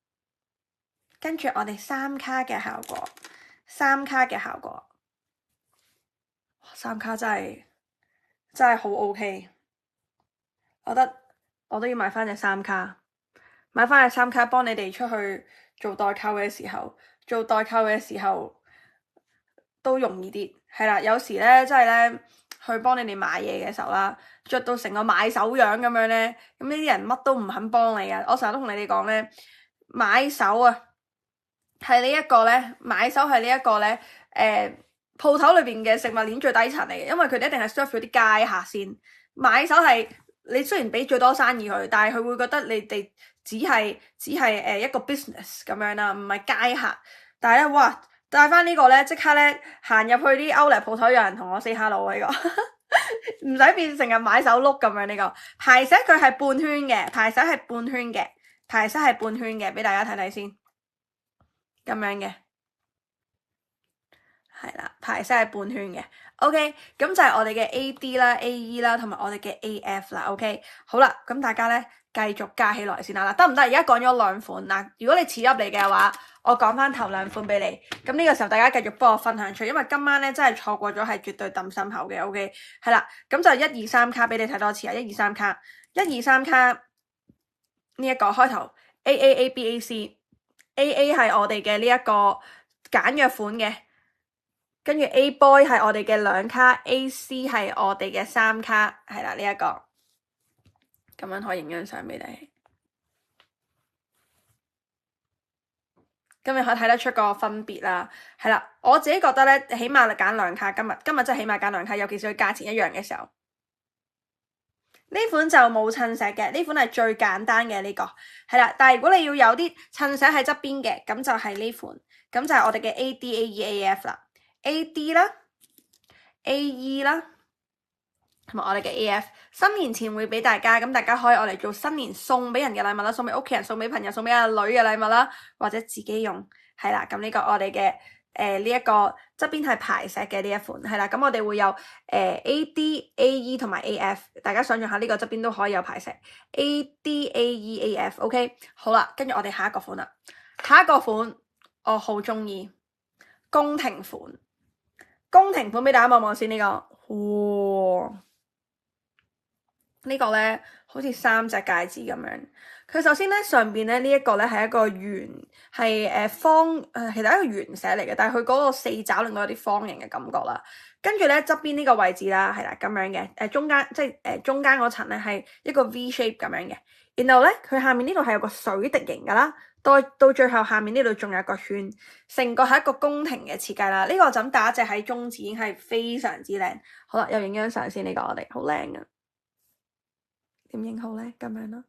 跟住我哋3卡嘅效果，3卡嘅效果，3卡真係好 OK。我覺得我都要買翻隻3卡，買翻隻3卡幫你哋出去做代購嘅時候，都容易啲。係啦，有時咧真係咧去幫你哋買嘢嘅時候啦，着到成個買手樣咁樣咧，咁呢啲人乜都唔肯幫你啊！我成日都同你哋講咧，買手啊係呢一個咧，買手係呢一個咧，鋪頭裏邊嘅食物鏈最底層嚟嘅，因為佢哋一定係 serve 咗啲街客先。買手係你雖然俾最多生意佢，但係佢會覺得你哋只係一個 business 咁樣啦，唔係街客。但係咧，哇！帶翻呢個咧，即刻咧行入去啲歐力鋪頭，有人同我 say hello 呢個，唔使變成日買手碌咁樣呢個。排石佢係半圈嘅，排石係半圈嘅，排石係半圈嘅，俾大家睇睇先，咁樣嘅，係啦，排石係半圈嘅。OK，咁就係我哋嘅 AD 啦、AE 啦，同埋我哋嘅 AF 啦。OK， 好啦，咁大家咧繼續加起來先啦。得唔得？而家講咗2款嗱，如果你遲入嚟嘅話，我講翻頭2款俾你。咁呢個時候大家繼續幫我分享出，因為今晚咧真係錯過咗係絕對抌心口嘅。OK， 係啦，咁就1、2、3卡俾你睇多次啊！1、2、3卡，1、2、3卡呢一個開頭 AA 係我哋嘅呢一個簡約款嘅。跟住 A boy 係我哋嘅2卡，AC 係我哋嘅3卡，係啦，呢一個咁樣可以影張相俾你，咁你可以睇得出個分別啦。係啦，我自己覺得咧，起碼揀2卡，今日真係起碼揀2卡，尤其是佢價錢一樣嘅時候。呢款就冇襯石嘅，呢款係最簡單嘅呢個，係啦。但係如果你要有啲襯石喺側邊嘅，咁就係呢款，咁就係我哋嘅 ADAEAF 啦。AD 啦 ，AE 啦，同埋我哋嘅 AF， 新年前會俾大家，咁大家可以我嚟做新年送俾人嘅禮物啦，送俾屋企人、送俾朋友、送俾阿女嘅禮物啦，或者自己用，係啦。咁呢個我哋嘅呢一個側邊係排石嘅呢一款，係啦。咁我哋會有AD、AE 同埋 AF， 大家想象下呢個側邊都可以有排石 AD、AE、AF。OK， 好啦，跟住我哋下一個款啦，下一個款我好中意宮廷款。宮廷款俾大家望望先，呢個，哇！呢個咧好似3隻戒指咁樣。佢首先咧上邊咧呢一個咧係一個圓，係方其實係一個圓石嚟嘅，但係佢嗰個4爪令到有啲方形嘅感覺啦。跟住咧側邊呢個位置啦，係啦咁樣嘅，中間即係中間嗰層咧係一個 V shape 咁樣嘅。然後咧佢下面呢度係有個水滴形噶啦。到最後下面呢度仲有一個圈，成個係一個宮廷嘅設計啦。呢個就咁打隻喺中指已經係非常之靚。好啦，又影張相先，呢個我哋好靚啊！點影好咧？咁樣咯，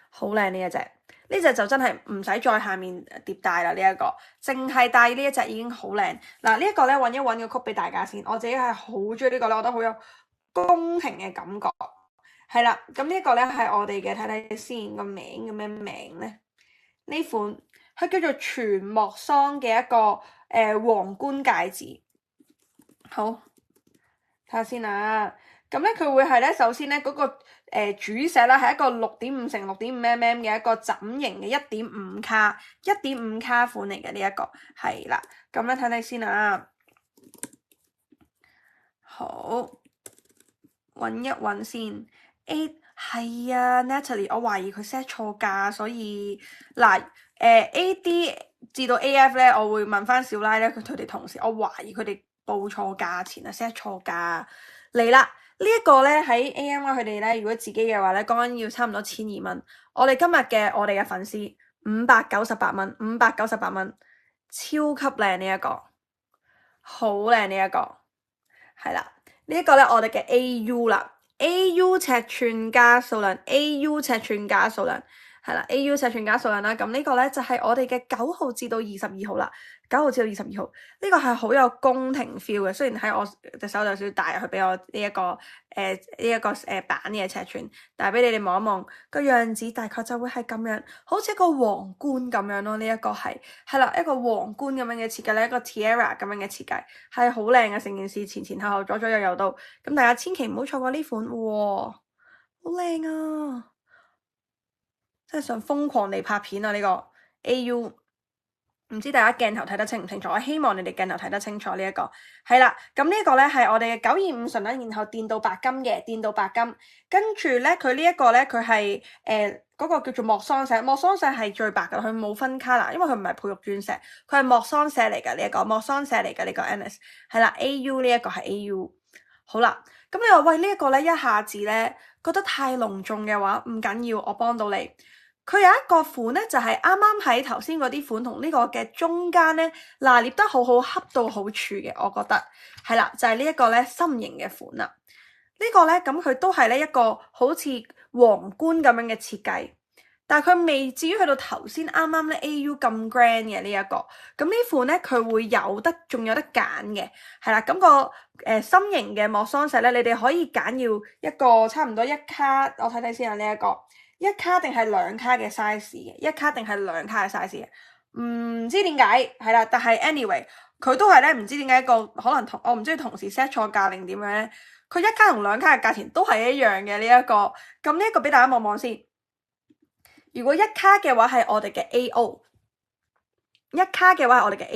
好靚呢一隻。呢隻就真係唔使再下面疊戴啦。呢一個淨係戴呢一隻已經好靚。嗱，呢一個咧揾一揾個曲俾大家先。我自己係好中意呢個咧，我覺得好有宮廷嘅感覺。係啦，咁呢一個咧係我哋嘅，睇睇先個名叫咩名咧？呢款佢叫做全莫桑嘅一個皇冠戒指。好，睇下先啊。咁咧佢會係咧，首先咧嗰個主石啦係一個6.5乘6.5mm 嘅一個枕型嘅1.5卡款嚟嘅，呢一個係啦。咁咧睇睇先啊。好，揾一揾先。係啊 Natalie， 我懷疑佢 set 錯價，所以嗱AD 至到 AF 咧，我會問翻小拉咧，佢哋同事，我懷疑佢哋報錯價錢啊 set 錯價嚟啦。呢一個咧喺 AMY 佢哋咧，如果自己嘅話咧，講緊要差唔多1,200蚊。我哋今日嘅我哋嘅粉絲598蚊，598蚊，超級靚呢一個，好靚呢一個，係啦。呢一個咧我哋嘅 AU 啦，AU 尺寸加數量，AU 尺寸加數量。係啦，AU 尺寸加數量啦，咁呢個咧就係我哋嘅9號至到22號啦，9號至到22號，呢個係好有宮廷 feel 嘅。雖然喺我隻手就有少少大，佢俾我呢一個版嘅尺寸，但係俾你哋望一望個樣子，大概就會係咁樣，好似一個皇冠咁樣咯。呢一個係啦，一個皇冠咁樣嘅設計咧，一個 tiara 咁樣嘅設計係好靚嘅，成件事前前後後左左右右都，咁大家千祈唔好錯過呢款，哇，好靚啊！真係想瘋狂地拍片啊！呢個 AU 唔知大家鏡頭睇得清唔清楚？我希望你哋鏡頭睇得清楚呢一個係啦。咁呢一個咧係我哋嘅925純啦，然後電鍍白金嘅電鍍白金，跟住咧佢呢一個咧佢係嗰個叫做莫桑石，莫桑石係最白㗎，佢冇分 color，因為佢唔係培育鑽石，佢係莫桑石嚟㗎。呢一個莫桑石嚟㗎，呢個 Anis 係啦。AU 呢一個係 AU。好啦，咁你話喂呢一個咧一下子咧覺得太隆重嘅話，唔緊要，我幫到你。佢有一個款咧，就係啱啱喺頭先嗰啲款同呢個嘅中間咧拿捏得好好，恰到好處嘅，我覺得係啦，就係呢一個咧心形嘅款啦。呢個咧咁佢都係咧一個好似皇冠咁樣嘅設計，但係佢未至於去到頭先啱啱咧 AU 咁 grand 嘅呢一個。咁呢款咧佢會有得仲有得揀嘅，係啦。咁個心形嘅莫桑石咧，你哋可以揀要一個差唔多1卡，我睇睇先啊，呢一個。1卡定係2卡嘅 size 嘅，1卡定係2卡嘅 size 嘅，唔知點解係啦。但係 anyway，佢都係咧，唔知點解個可能我唔知同時 set 錯價定點樣咧。佢1卡同2卡嘅價錢都係一樣嘅呢一個。咁呢一個俾大家望望先。如果1卡嘅話係我哋嘅 AO，1卡嘅話係我哋嘅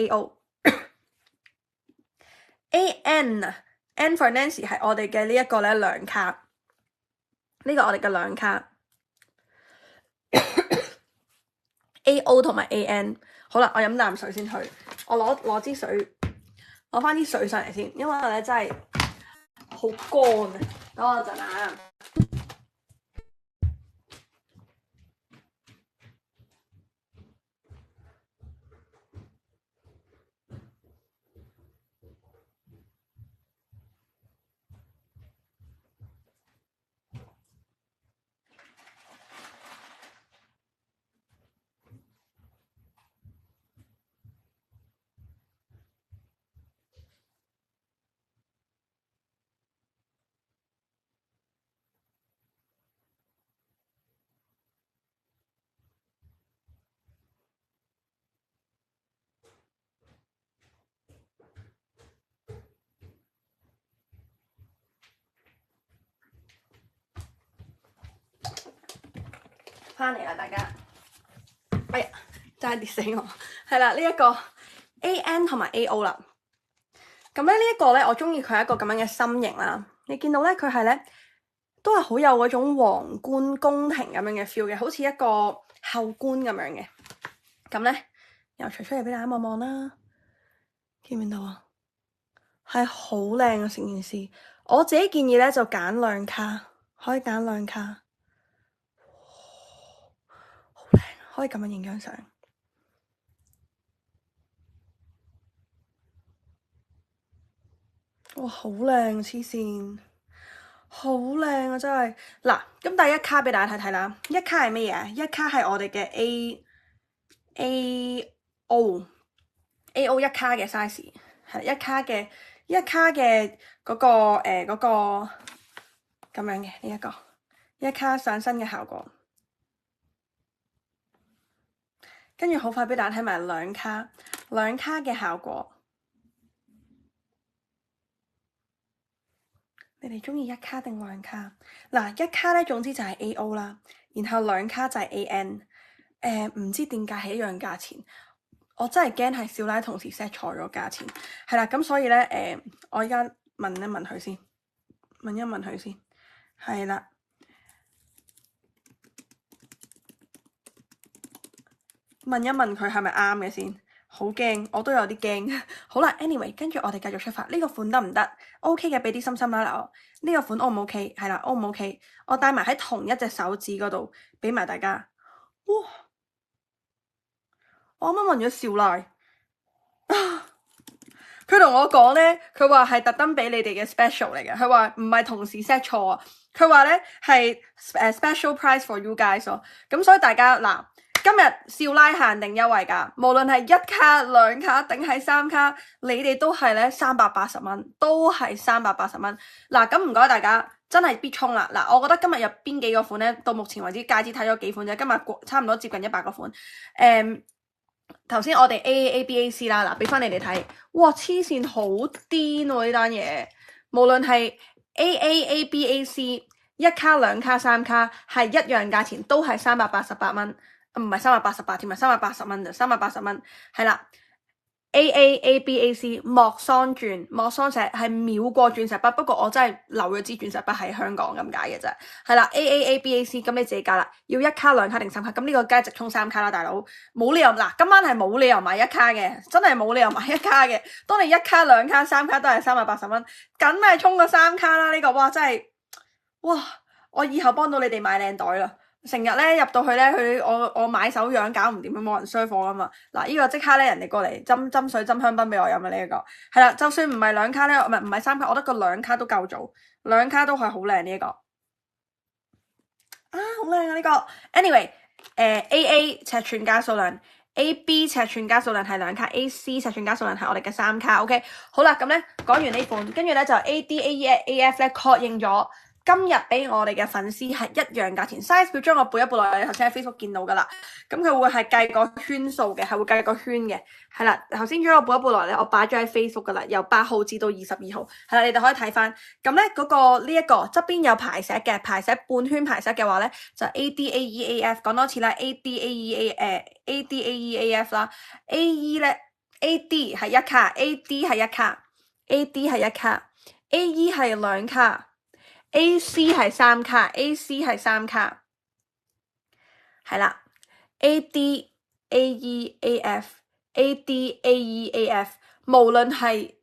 AO。AN for Nancy 係我哋嘅呢一個咧2卡，呢個我哋嘅2卡。AO 同埋 AN， 好啦，我飲啖水先去，我攞支水，攞翻啲水上嚟先，因為咧真係好乾啊，等我一陣啊。翻嚟啦，大家，哎呀，真係跌死我，係啦，呢一個 AN 同埋 AO 啦。咁咧呢一個咧，我中意佢係一個咁樣嘅心形啦。你見到咧，佢係咧都係好有嗰種皇冠宮廷咁樣嘅 feel 嘅，好似一個后冠咁樣嘅。咁咧又除出嚟俾大家望望啦，見唔見到啊？係好靚啊成件事。我自己建議咧就揀2卡，可以揀2卡。可以咁樣影張相，哇，好靚，黐線，好靚啊，真係。嗱，咁第1卡俾大家睇睇啦。1卡係咩嘢？1卡係我哋嘅 AO 1卡嘅 size， 係1卡嘅嗰個咁樣嘅呢一個1卡上身嘅效果。跟住好快俾大家睇埋2卡嘅效果。你哋中意1卡定2卡？嗱，1卡咧，總之就係 AO 啦，然後2卡就係 AN。唔知點解係一樣價錢，我真係驚係少奶同時 set 錯咗價錢。係啦，咁所以咧，我而家問一問佢先，係啦。問一問佢係咪啱嘅先，好驚，我都有啲驚。好啦 ，anyway， 跟住我哋繼續出發。呢個款得唔得？OK 嘅，俾啲心心啦嗱。呢個款 O 唔 OK？係啦，O 唔 OK？我戴埋喺同一隻手指嗰度，俾埋大家。哇！我啱啱問咗少奶，佢佢同我講咧，佢話係特登俾你哋嘅 special 嚟嘅，佢話唔係同時 set 錯啊，佢話咧係special price for you guys 咯。咁所以大家嗱，今日少拉限定優惠㗎，無論係1卡、2卡定係3卡，你哋都係咧380蚊，都係380蚊。嗱，咁唔該大家。真係必衝啦！嗱，我覺得今日有邊幾個款咧？到目前為止，戒指睇咗幾款啫。今日差唔多接近100個款。頭先我哋 AAABAC 啦，嗱，俾翻你哋睇。哇，黐線好癲喎呢單嘢！無論係 AAABAC 1卡、2卡、3卡，係一樣價錢，都係388蚊，唔係388添啊，380蚊就380蚊，係啦。AAABAC 莫桑鑽莫桑石係秒過鑽石筆，不過我真係留咗支鑽石筆喺香港咁解嘅啫。係啦 ，AAABAC 咁你自己揀啦，要1卡、2卡定3卡，咁呢個梗係直衝3卡啦，大佬冇理由嗱，今晚係冇理由買1卡嘅，真係冇理由買1卡嘅。當你1卡、2卡、3卡都係380蚊，梗係衝個3卡啦！呢個哇真係哇，我以後幫到你哋買靚袋啦。成日咧入到去咧，我買手樣搞唔掂，冇人 serve 我啊嘛。嗱，呢個即刻咧人哋過嚟斟水斟香檳俾我飲啊！呢一個係啦，就算唔係2卡咧，唔係3卡，我覺得個2卡都夠做，2卡都係好靚呢一個。啊，好靚啊呢個。Anyway，AA 尺寸加數量 ，AB 尺寸加數量係2卡 ，AC 尺寸加數量係我哋嘅3卡。OK， 好啦，咁咧講完呢款，跟住咧就 ADAEAF 咧確認咗。今日俾我哋嘅粉絲係一樣價錢 size 表，將我背一背落嚟，你頭先喺 Facebook 見到噶啦。咁佢會係計個圈數嘅，係會計個圈嘅。係啦，頭先將我背一背落嚟，我擺咗喺 Facebook 噶啦，由8號至到22號。係啦，你哋可以睇翻。咁咧嗰個呢一個側邊有排石嘅，排石半圈排石嘅話咧，就 ADAEAF 講多次啦 ，ADAEAF 啦 ，AE 咧 AD 係1卡 ，AD 係1卡 ，AD 係1卡 ，AE 係2卡。AC 係3卡 ，AC 係3卡，係啦。ADAEAF，ADAEAF，無論係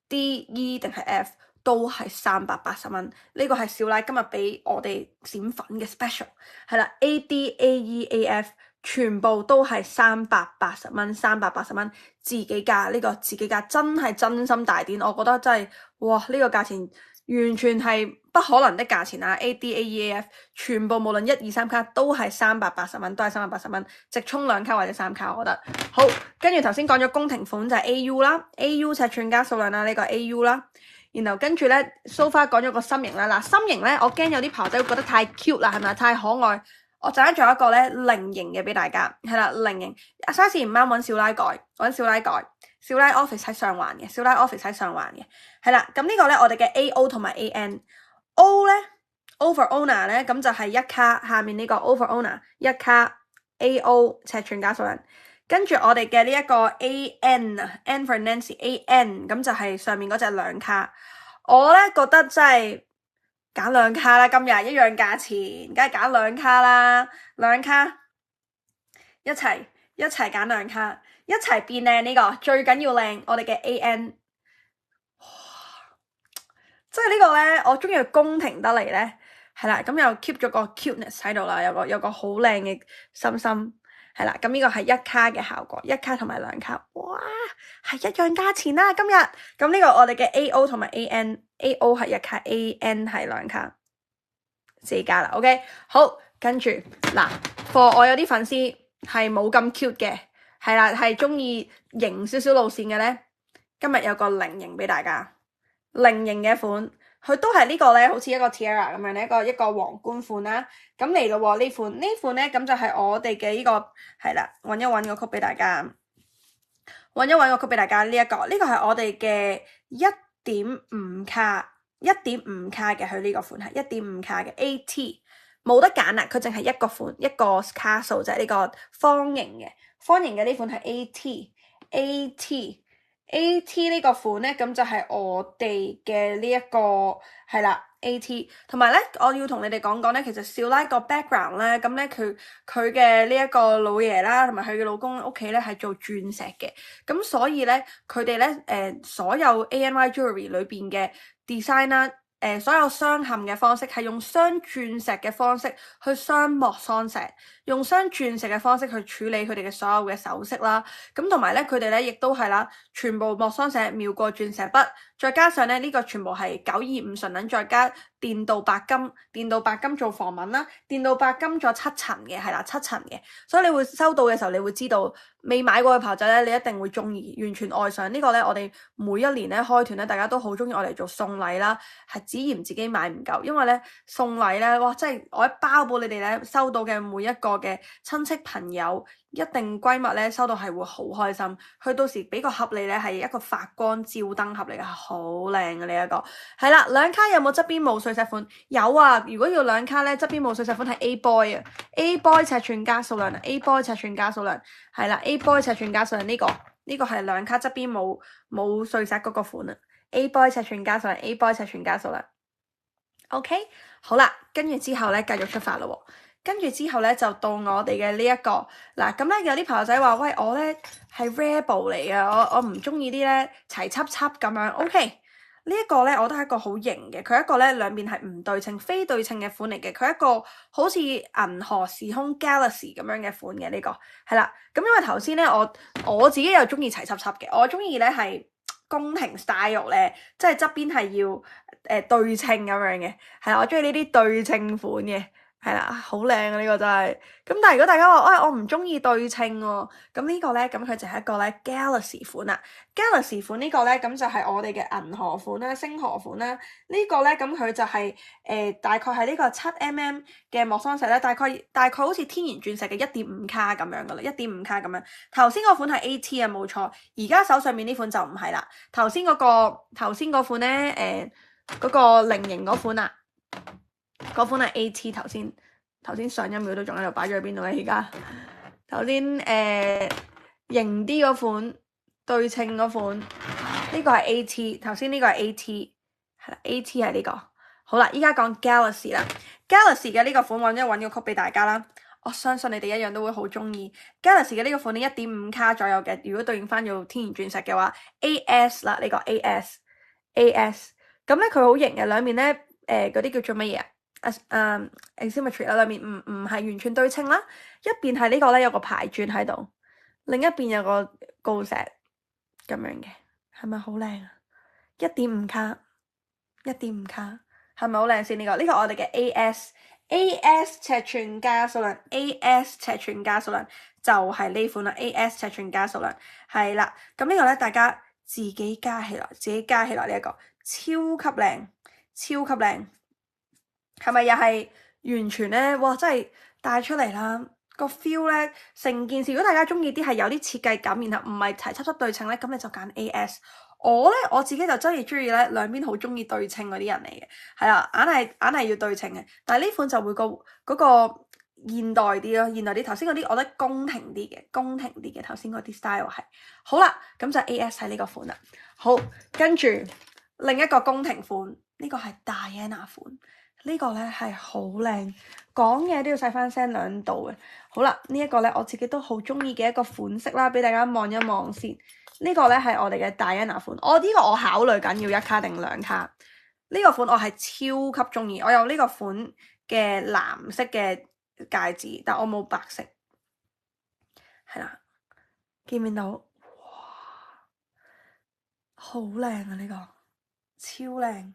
D、E 定係 F，都係380蚊。呢個係少奶今日俾我哋閃粉嘅 special， 係啦。ADAEAF 全部都係380蚊，380蚊自己價。呢個自己價真係真心大典，我覺得真係哇！呢個價錢。完全係不可能的價錢啊 ！ADAEAF 全部無論1、2、3卡都係380蚊，都係380蚊，直衝2卡或者3卡，我覺得好。跟住頭先講咗宮廷款就係 AU 啦 ，AU 尺寸加數量啦，呢個 AU 啦。然後跟住咧 so far 講咗個心形啦，嗱心形咧我驚有啲朋友仔會覺得太 cute 啦，係咪太可愛？我陣間仲有一個咧菱形嘅俾大家，係啦菱形 size 唔啱揾少拉改，揾少拉改。少拉 office 喺上環嘅，少拉 office 喺上環嘅，係啦。咁呢個咧，我哋嘅 AO 同埋 AN，O 咧 over owner 咧，咁就係1卡，下面呢個 over owner 1卡 AO 尺寸加數量，跟住我哋嘅呢一個 AN for Nancy AN， 咁就係上面嗰隻2卡。我咧覺得真係揀2卡啦，今日一樣價錢，梗係揀2卡啦，2卡一齊揀2卡。一齊變靚呢個最緊要靚，我哋嘅 AN， 哇！即係呢個咧，我中意佢宮廷得嚟咧，係啦，咁又 keep 咗個 cuteness 喺度啦，有個好靚嘅心心，係啦，咁呢個係1卡嘅效果，1卡同埋2卡，哇，係一樣價錢啦，今日，咁呢個我哋嘅 AO 同埋 AN，AO 係1卡 ，AN 係2卡，自己加啦 ，OK， 好，跟住嗱，for 我有啲粉絲係冇咁 cute 嘅。係啦，係中意型少少路線嘅咧，今日有個菱形俾大家，菱形嘅款，佢都係呢個咧，好似一個 tiara 咁樣咧，一個皇冠款啦。咁嚟咯喎，呢款咧，咁就係我哋嘅呢個係啦，揾一揾個曲俾大家，揾一揾個曲俾大家。呢一個係我哋嘅1.5卡，1.5卡嘅，佢呢個款係1.5卡嘅 AT， 冇得揀啦，佢淨係一個款一個卡數，就係呢個方形嘅。方形嘅呢款係 AT 呢個款咧，咁就係我哋嘅呢一個係啦 AT， 同埋咧我要同你哋講咧，其實少拉個 background 咧，咁咧佢嘅呢一個老爺啦，同埋佢嘅老公屋企咧係做鑽石嘅，咁所以咧佢哋咧所有 ANY Jewelry 裏邊嘅 design 啦。所有鑲嵌嘅方式係用鑲鑽石嘅方式去鑲莫桑石，用鑲鑽石嘅方式去處理佢哋嘅所有嘅首飾啦。咁同埋咧，佢哋咧亦都係啦，全部莫桑石妙過鑽石筆，再加上咧呢個全部係925純銀，再加電鍍白金，電鍍白金做防蚊啦，電鍍白金做7層嘅，係啦7層嘅，所以你會收到嘅時候，你會知道未買過嘅朋友仔咧，你一定會中意，完全愛上呢個咧。我哋每一年咧開團咧，大家都好中意我嚟做送禮啦，係只嫌自己買唔夠，因為咧送禮咧，哇！真係我一包保你哋咧收到嘅每一個嘅親戚朋友，一定閨蜜咧收到係會好開心。佢到時俾個盒你咧係一個發光照燈盒嚟嘅，好靚嘅呢一個。係啦，兩卡有冇側邊冇碎石款？有啊，如果要兩卡咧側邊冇碎石款係 A boy 啊，A boy 尺寸加數量啊，A boy 尺寸加數量係啦，A boy 尺寸加數量呢個係兩卡側邊冇碎石嗰個款啊。A boy 尺寸加數量 ，A boy 尺寸加數量。OK， 好啦，跟住之後咧繼續出發咯。跟住之後咧就到我哋嘅呢一個嗱，咁咧有啲朋友仔話：喂，我咧係 rebel 嚟嘅，我唔中意啲咧齊輯輯咁樣。OK，呢一個咧我覺得係一個好型嘅，佢係一個咧兩邊係唔對稱、非對稱嘅款嚟嘅，佢係一個好似銀河時空 Galaxy 咁樣嘅款嘅呢個係啦。咁因為頭先咧我自己又中意齊輯輯嘅，我中意咧係宮廷 style 咧，即係側邊係要對稱咁樣嘅，係啦，我中意呢啲對稱款嘅。係啦，好靚啊！呢個真係咁，但係如果大家話，我唔中意對稱喎，咁呢個咧，咁佢就係一個咧 Galaxy 款啦。Galaxy 款呢個咧，咁就係我哋嘅銀河款啦、星河款啦。呢個咧，咁佢就係大概係呢個7mm 嘅莫桑石咧，大概好似天然鑽石嘅1.5卡咁樣噶啦，1.5卡咁樣。頭先嗰款係 AT 啊，冇錯。而家手上面呢款就唔係啦。頭先嗰款咧，嗰個菱形嗰款啊。嗰款係 AT， 頭先上1秒都仲喺度擺咗喺邊度咧？而家頭先型啲嗰款對稱嗰款，呢個係 AT， 頭先呢個係 AT， 係啦 AT 係呢個。好啦，依家講 Galaxy 啦 ，Galaxy 嘅呢個款揾個曲俾大家啦。我相信你哋一樣都會好中意 Galaxy 嘅呢個款呢，1.5卡左右嘅。如果對應翻做天然鑽石嘅話 ，AS 啦呢個 AS，咁咧佢好型嘅，兩面咧嗰啲叫做乜嘢？asymmetry 啦，兩面唔係完全對稱啦，一邊係呢個咧有個牌鑽喺度，另一邊有個鋯石咁樣嘅，係咪好靚啊？1.5卡係咪好靚先？呢個我哋嘅 AS 尺寸加數量 ，AS 尺寸加數量就係呢款啦。AS 尺寸加數量係啦，咁呢個咧大家自己加起來呢一個超級靚。係咪又係完全咧？哇！真係帶出嚟啦，個 feel 咧，成件事。如果大家中意啲係有啲設計感，然後唔係齊輯輯對稱咧，咁你就揀 AS。我自己就真係中意咧，兩邊好中意對稱嗰啲人嚟嘅，係啦，硬係要對稱嘅。但係呢款就會嗰個現代啲咯，現代啲。頭先嗰啲我覺得宮廷啲嘅，頭先嗰啲 style 係好啦，咁就 AS 係呢個款啦。好，跟住另一個宮廷款，呢個係 Diana 款。呢個咧係好靚，講嘢都要細翻聲2度嘅。好啦，呢一個咧我自己都好中意嘅一個款式啦，俾大家望一望先。呢個咧係我哋嘅 Diana 款，我考慮緊要1卡定2卡。呢個款我係超級中意，我有呢個款嘅藍色嘅戒指，但我冇白色。係啦，見唔見到？哇，好靚啊！呢個超靚。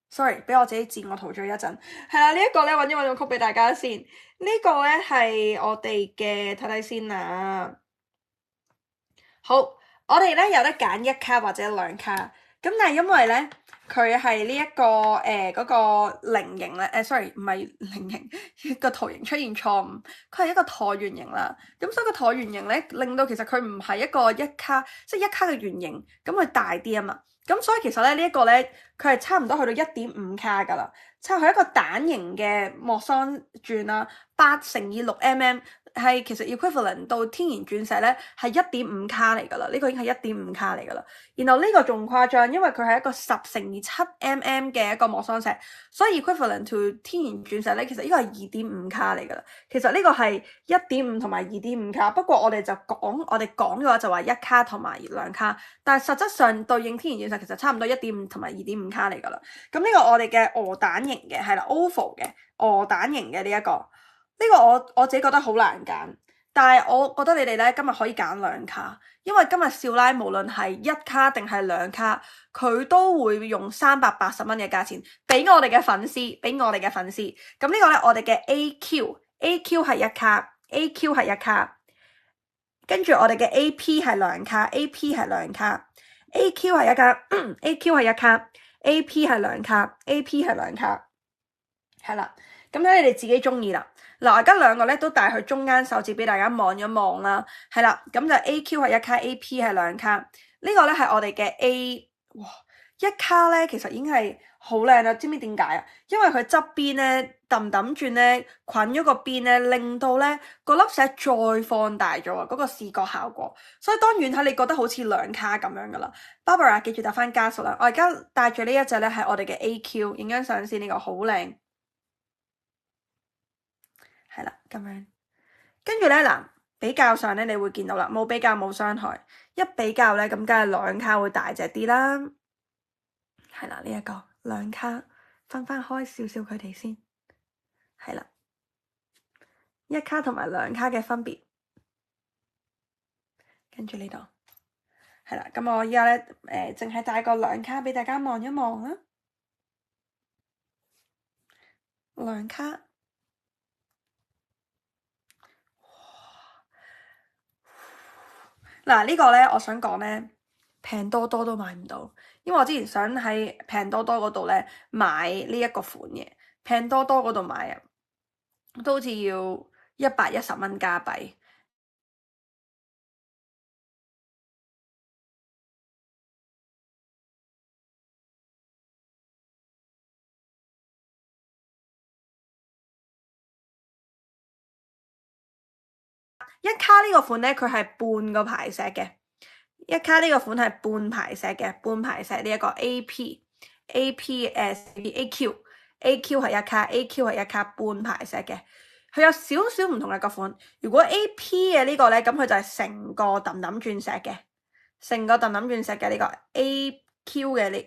Sorry， 俾我自己自我陶醉一陣。係啦，呢一個咧揾個曲俾大家先。呢個咧係我哋嘅，睇睇先啊。好，我哋咧有得揀1卡或者2卡。咁但係因為咧佢係呢一個嗰個菱形咧，sorry 唔係菱形，個圖形出現錯誤，佢係一個橢圓形啦。咁所以個橢圓形咧令到其實佢唔係一個1卡，即係1卡嘅圓形，咁佢大啲啊嘛。咁所以其實咧呢一個咧，佢係差唔多去到1.5卡噶啦，即係佢一個蛋形嘅莫桑鑽啦，8×6mm 係其實 equivalent 到天然鑽石咧係1.5卡嚟噶啦，呢個已經係1.5卡嚟噶啦。然後呢個仲誇張，因為佢係一個10×7mm 嘅一個莫桑石，所以 equivalent to 天然鑽石咧，其實呢個係2.5卡嚟噶啦。其實呢個係1.5同埋2.5卡，不過我哋講嘅話就話1卡同埋2卡，但係實質上對應天然鑽石其實差唔多1.5同埋2.5 5卡嚟噶啦。咁呢個我哋嘅鵝蛋型嘅係啦 ，oval 嘅鵝蛋型嘅呢一個，呢個我自己覺得好難揀，但係我覺得你哋咧今日可以揀2卡，因為今日少拉無論係1卡定係2卡，佢都會用380蚊嘅價錢俾我哋嘅粉絲，俾我哋嘅粉絲。咁呢個咧我哋嘅 AQ 係1卡，AQ 係1卡。跟住我哋嘅 AP 係2卡 ，AP 係2卡 ，AQ 係1卡，AQ 係1卡 ，AP 係2卡，AP 係2卡，係啦。咁睇你哋自己中意啦。嗱，而家2個咧都帶去中間手指俾大家望一望啦，係啦。咁就 AQ 係1卡，AP 係2卡。呢個咧係我哋嘅 A， 哇，1卡咧其實已經係好靚啦。知唔知點解啊？因為佢側邊咧揼轉咧，捆咗個邊咧，令到咧個粒石再放大咗啊！嗰個視覺效果，所以當遠睇你覺得好似2卡咁樣噶啦。Barbara 記住打翻加數啦。我而家帶住呢一隻咧係我哋嘅 AQ， 影張相先，呢個好靚。係啦，咁樣，跟住咧嗱，比較上咧，你會見到啦，冇比較冇傷害，一比較咧，咁梗係2卡會大隻啲啦。係啦，呢一個2卡，分開少少佢哋先，係啦，1卡同埋2卡嘅分別，跟住呢度，係啦，咁我依家咧淨係帶個2卡俾大家望一望啦，2卡。嗱，呢個咧，我想講咧，拼多多都買唔到，因為我之前想喺拼多多嗰度咧買呢一個款嘅，拼多多嗰度買啊，都好似要110蚊加幣。1卡呢個款咧，佢係半個排石嘅。1卡呢個款係半排石嘅，半排石呢一個 AQ 係1卡 ，AQ 係1卡半排石嘅，佢有少少唔同嘅個款。如果 AP 嘅呢個咧，咁佢就係成個揼鑽石嘅，成個揼鑽石嘅呢個 AQ 嘅呢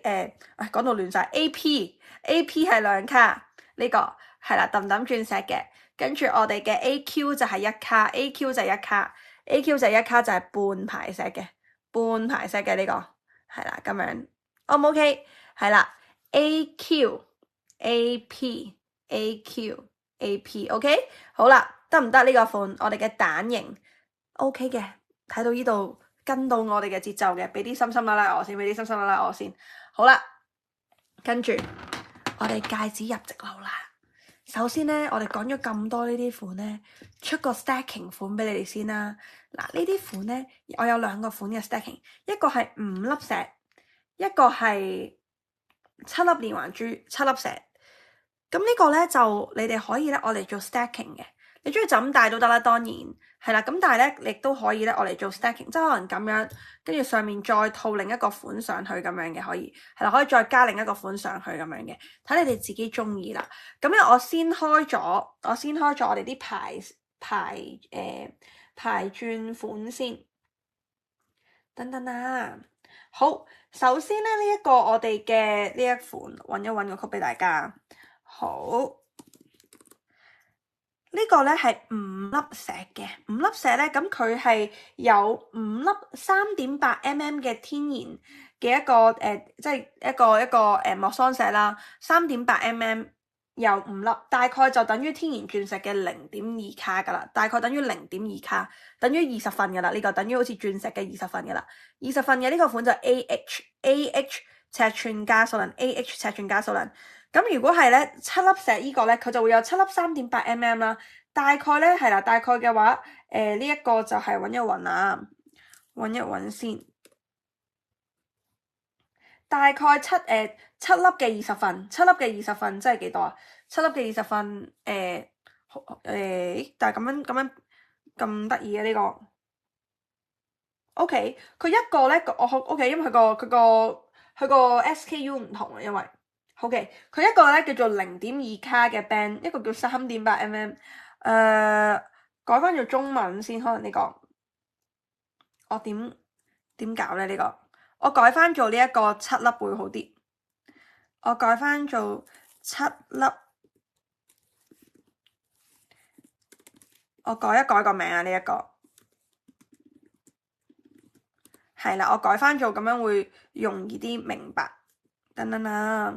講到亂晒 AP 係2卡呢個係啦，揼鑽石嘅。跟住我哋嘅 AQ 就係1卡 ，AQ 就係1卡 ，AQ 就係1卡就係半排石嘅，半排石嘅呢個係啦，咁樣 O 唔 OK？係啦 ，AQ、AP、AQ、AP OK， 好啦，得唔得呢個款？我哋嘅蛋形 OK 嘅，睇到呢度跟到我哋嘅節奏嘅，俾啲心心啦啦我先，俾啲心心啦啦我先，好啦，跟住我哋戒指入直路啦。首先咧，我哋講咗咁多呢啲款咧，出個 stacking 款俾你哋先啦。嗱，呢啲款咧，我有2個款嘅 stacking，一個係5粒石，一個係7粒連環珠7粒石。咁呢個咧就你哋可以咧，我嚟做 stacking 嘅。你中意就咁戴都得啦，當然係啦。咁但係咧，亦都可以咧，我嚟做 stacking，即係可能咁樣，跟住上面再套另一個款上去咁樣嘅，可以係啦，可以再加另一個款上去咁樣嘅，睇你哋自己中意啦。咁咧，我先開咗我哋啲牌鑽款先，等等啊。好，首先咧呢一個我哋嘅呢一款，揾一揾個曲俾大家。好。呢個咧係5粒石嘅，5粒石咧，咁佢係有5粒3.8mm 嘅天然嘅一個即係一個莫桑石啦，3.8mm 有5粒，大概就等於天然鑽石嘅0.2卡噶啦，大概等於0.2卡，等於20份噶啦，呢個等於好似鑽石嘅20份噶啦，20份嘅呢個款就 AH 尺寸加數量 ，AH 尺寸加數量。咁如果係咧7粒石呢個咧，佢就會有7粒3.8mm 啦。大概咧係啦，大概嘅話，呢一個就係揾一揾啊，揾一揾先。大概七粒嘅20份，7粒嘅20份即係幾多啊？7粒嘅20份，但係咁樣咁得意嘅呢個。OK，佢一個咧，OK，因為佢個 SKU 唔同啊，因為。OK，佢一個咧叫做0.2卡嘅 band， 一個叫3.8mm，改翻做中文先，可能呢個我點搞咧？呢個我改翻做呢一個7粒會好啲。我改翻做7粒。我改一改個名啊，呢一個係啦，我改翻做咁樣會容易啲明白。等等啦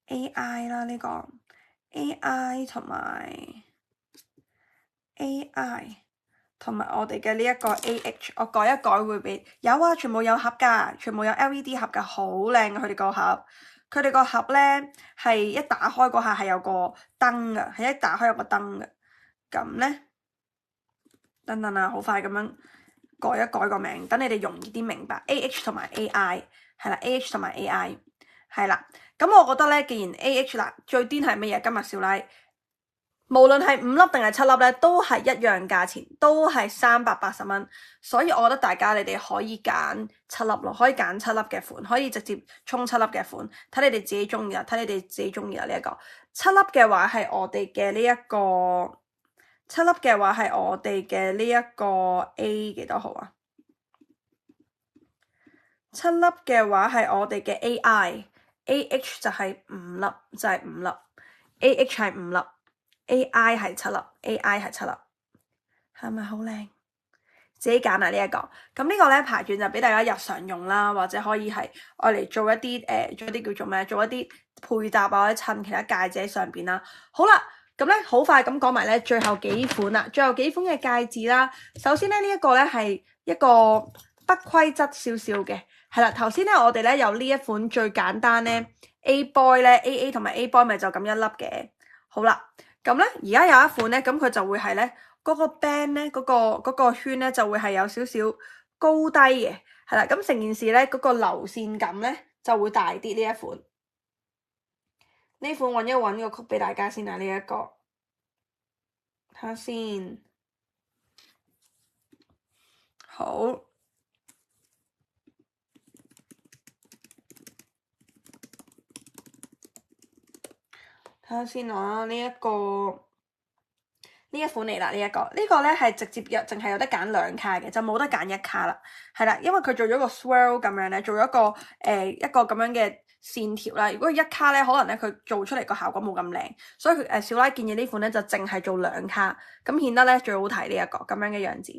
，AI 啦呢個 AI 同埋 AI 同埋我哋嘅呢一個 AH，我改一改會俾有啊，全部有盒㗎，全部有 LED 盒㗎，好靚啊！佢哋個盒，佢哋個盒咧係一打開嗰下係有個燈㗎，係一打開有個燈㗎。咁咧，等等啊，好快咁樣改一改個名，等你哋容易啲明白。AH 同埋 AI 係啦，AH 同埋 AI 係啦。咁我覺得咧，既然 AH 啦，最癲係乜嘢？今日少奶，無論係5粒定係7粒咧，都係一樣價錢，都係380蚊。所以我覺得大家你哋可以揀7粒咯，可以揀7粒嘅款，可以直接衝7粒嘅款，睇你哋自己中意啦，睇你哋自己中意啦。呢一個7粒嘅話係我哋嘅呢一個。7粒嘅話係我哋嘅呢一個 A 幾多號啊？7粒嘅話係我哋嘅 AI，AH 就係5粒，就係5粒，AH 係5粒，AI 係7粒，AI 係7粒，係咪好靚？自己揀啊呢一個，咁呢個咧牌卷就俾大家日常用啦，或者可以係愛嚟做一啲做一啲叫做咩？做一啲配搭啊，或者襯其他戒指喺上邊啦。好啦。咁咧好快咁講埋咧，最後幾款啦，最後幾款嘅戒指啦。首先咧呢一個咧係一個不規則少少嘅，係啦。頭先咧我哋咧有呢一款最簡單咧 A boy 咧 AA 同埋 A boy 咪就咁一粒嘅。好啦，咁咧而家有一款咧，咁佢就會係咧嗰個 band 咧嗰個圈咧就會係有少少高低嘅，係啦。咁成件事咧嗰個流線感咧就會大啲呢一款。呢款揾一揾個曲俾大家先啊！呢一個睇下先，好睇下先啊！呢一款嚟啦，呢個咧係直接淨係有得揀2卡嘅，就冇得揀1卡啦。係啦，因為佢做咗個 swirl 咁樣咧，做咗一個咁樣嘅線條啦。如果1卡咧，可能咧佢做出嚟個效果冇咁靚，所以佢小拉建議呢款咧就淨係做2卡，咁顯得咧最好睇呢一個咁樣嘅樣子。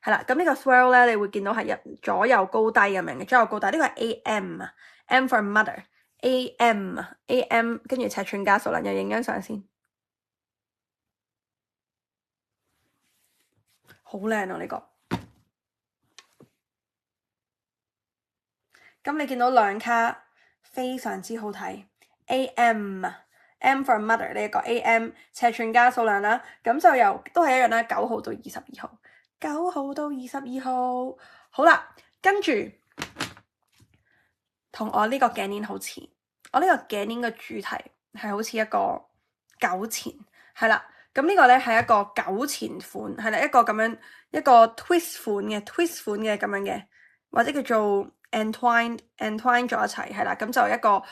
係啦，咁呢個 swirl 咧，你會見到係左右高低咁樣嘅，左右高低。呢個係 AM 啊，M for mother，AM 跟住尺寸加數量，又影張相先。好靚啊呢個！咁你見到2卡非常之好睇 ，AM M for mother 呢一個 AM 尺寸加數量啦，咁就都係一樣啦，9號到22號，9號到22號，好啦，跟住同我呢個頸鏈好似，我呢個頸鏈嘅主題係好似一個糾纏，係啦。咁呢個咧係一個糾纏款，係啦，一個咁樣一個 twist 款嘅咁樣嘅，或者叫做 entwine 咗一齊，係啦，咁就一個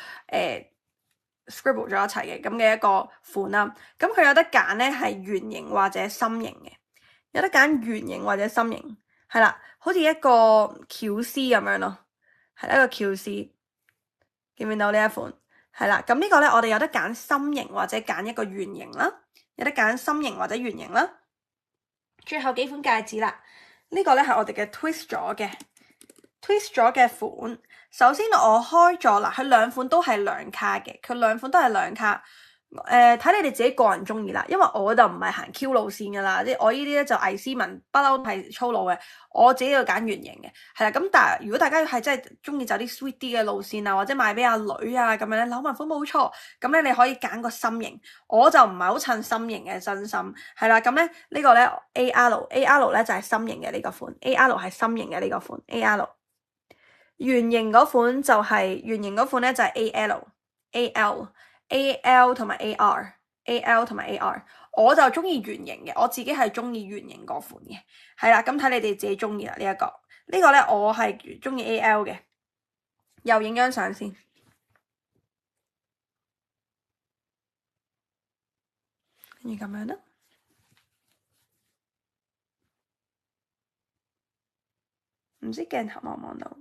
scribble 咗一齊嘅咁嘅一個款啦。咁佢有得揀咧係圓形或者心形嘅，有得揀圓形或者心形，係啦，好似一個翹絲咁樣咯，係一個翹絲，見唔見到呢一款？係啦，咁呢個咧我哋有得揀心形或者揀一個圓形啦。有得揀心形或者圓形啦，最後幾款戒指啦，呢個咧係我哋嘅 twist 咗嘅款。首先我開咗啦，佢2款都係2卡嘅，佢2款都係2卡。睇你哋自己個人中意啦，因為我就唔係行 Q 路線噶啦，我呢啲咧就藝斯文，不嬲係粗魯嘅，我自己要揀圓形嘅，係啦。咁但係如果大家係真係中意走啲 sweet 啲嘅路線啊，或者買俾阿女啊咁樣咧，柳紋款冇錯，咁咧你可以揀個心形，我就唔係好襯心形嘅，真心係啦。咁咧呢個咧 AR 咧就係心形嘅呢個款，AR 係心形嘅呢個款，AR 圓形嗰款就係圓形嗰款咧就係 AL 同埋 AR 同埋 AR， 我就中意圓形嘅，我自己係中意圓形嗰款嘅，係啦，咁睇你哋自己中意啦。呢一個咧我係中意 AL 嘅，又影張相先，跟住咁樣啦，唔知鏡頭望唔望到？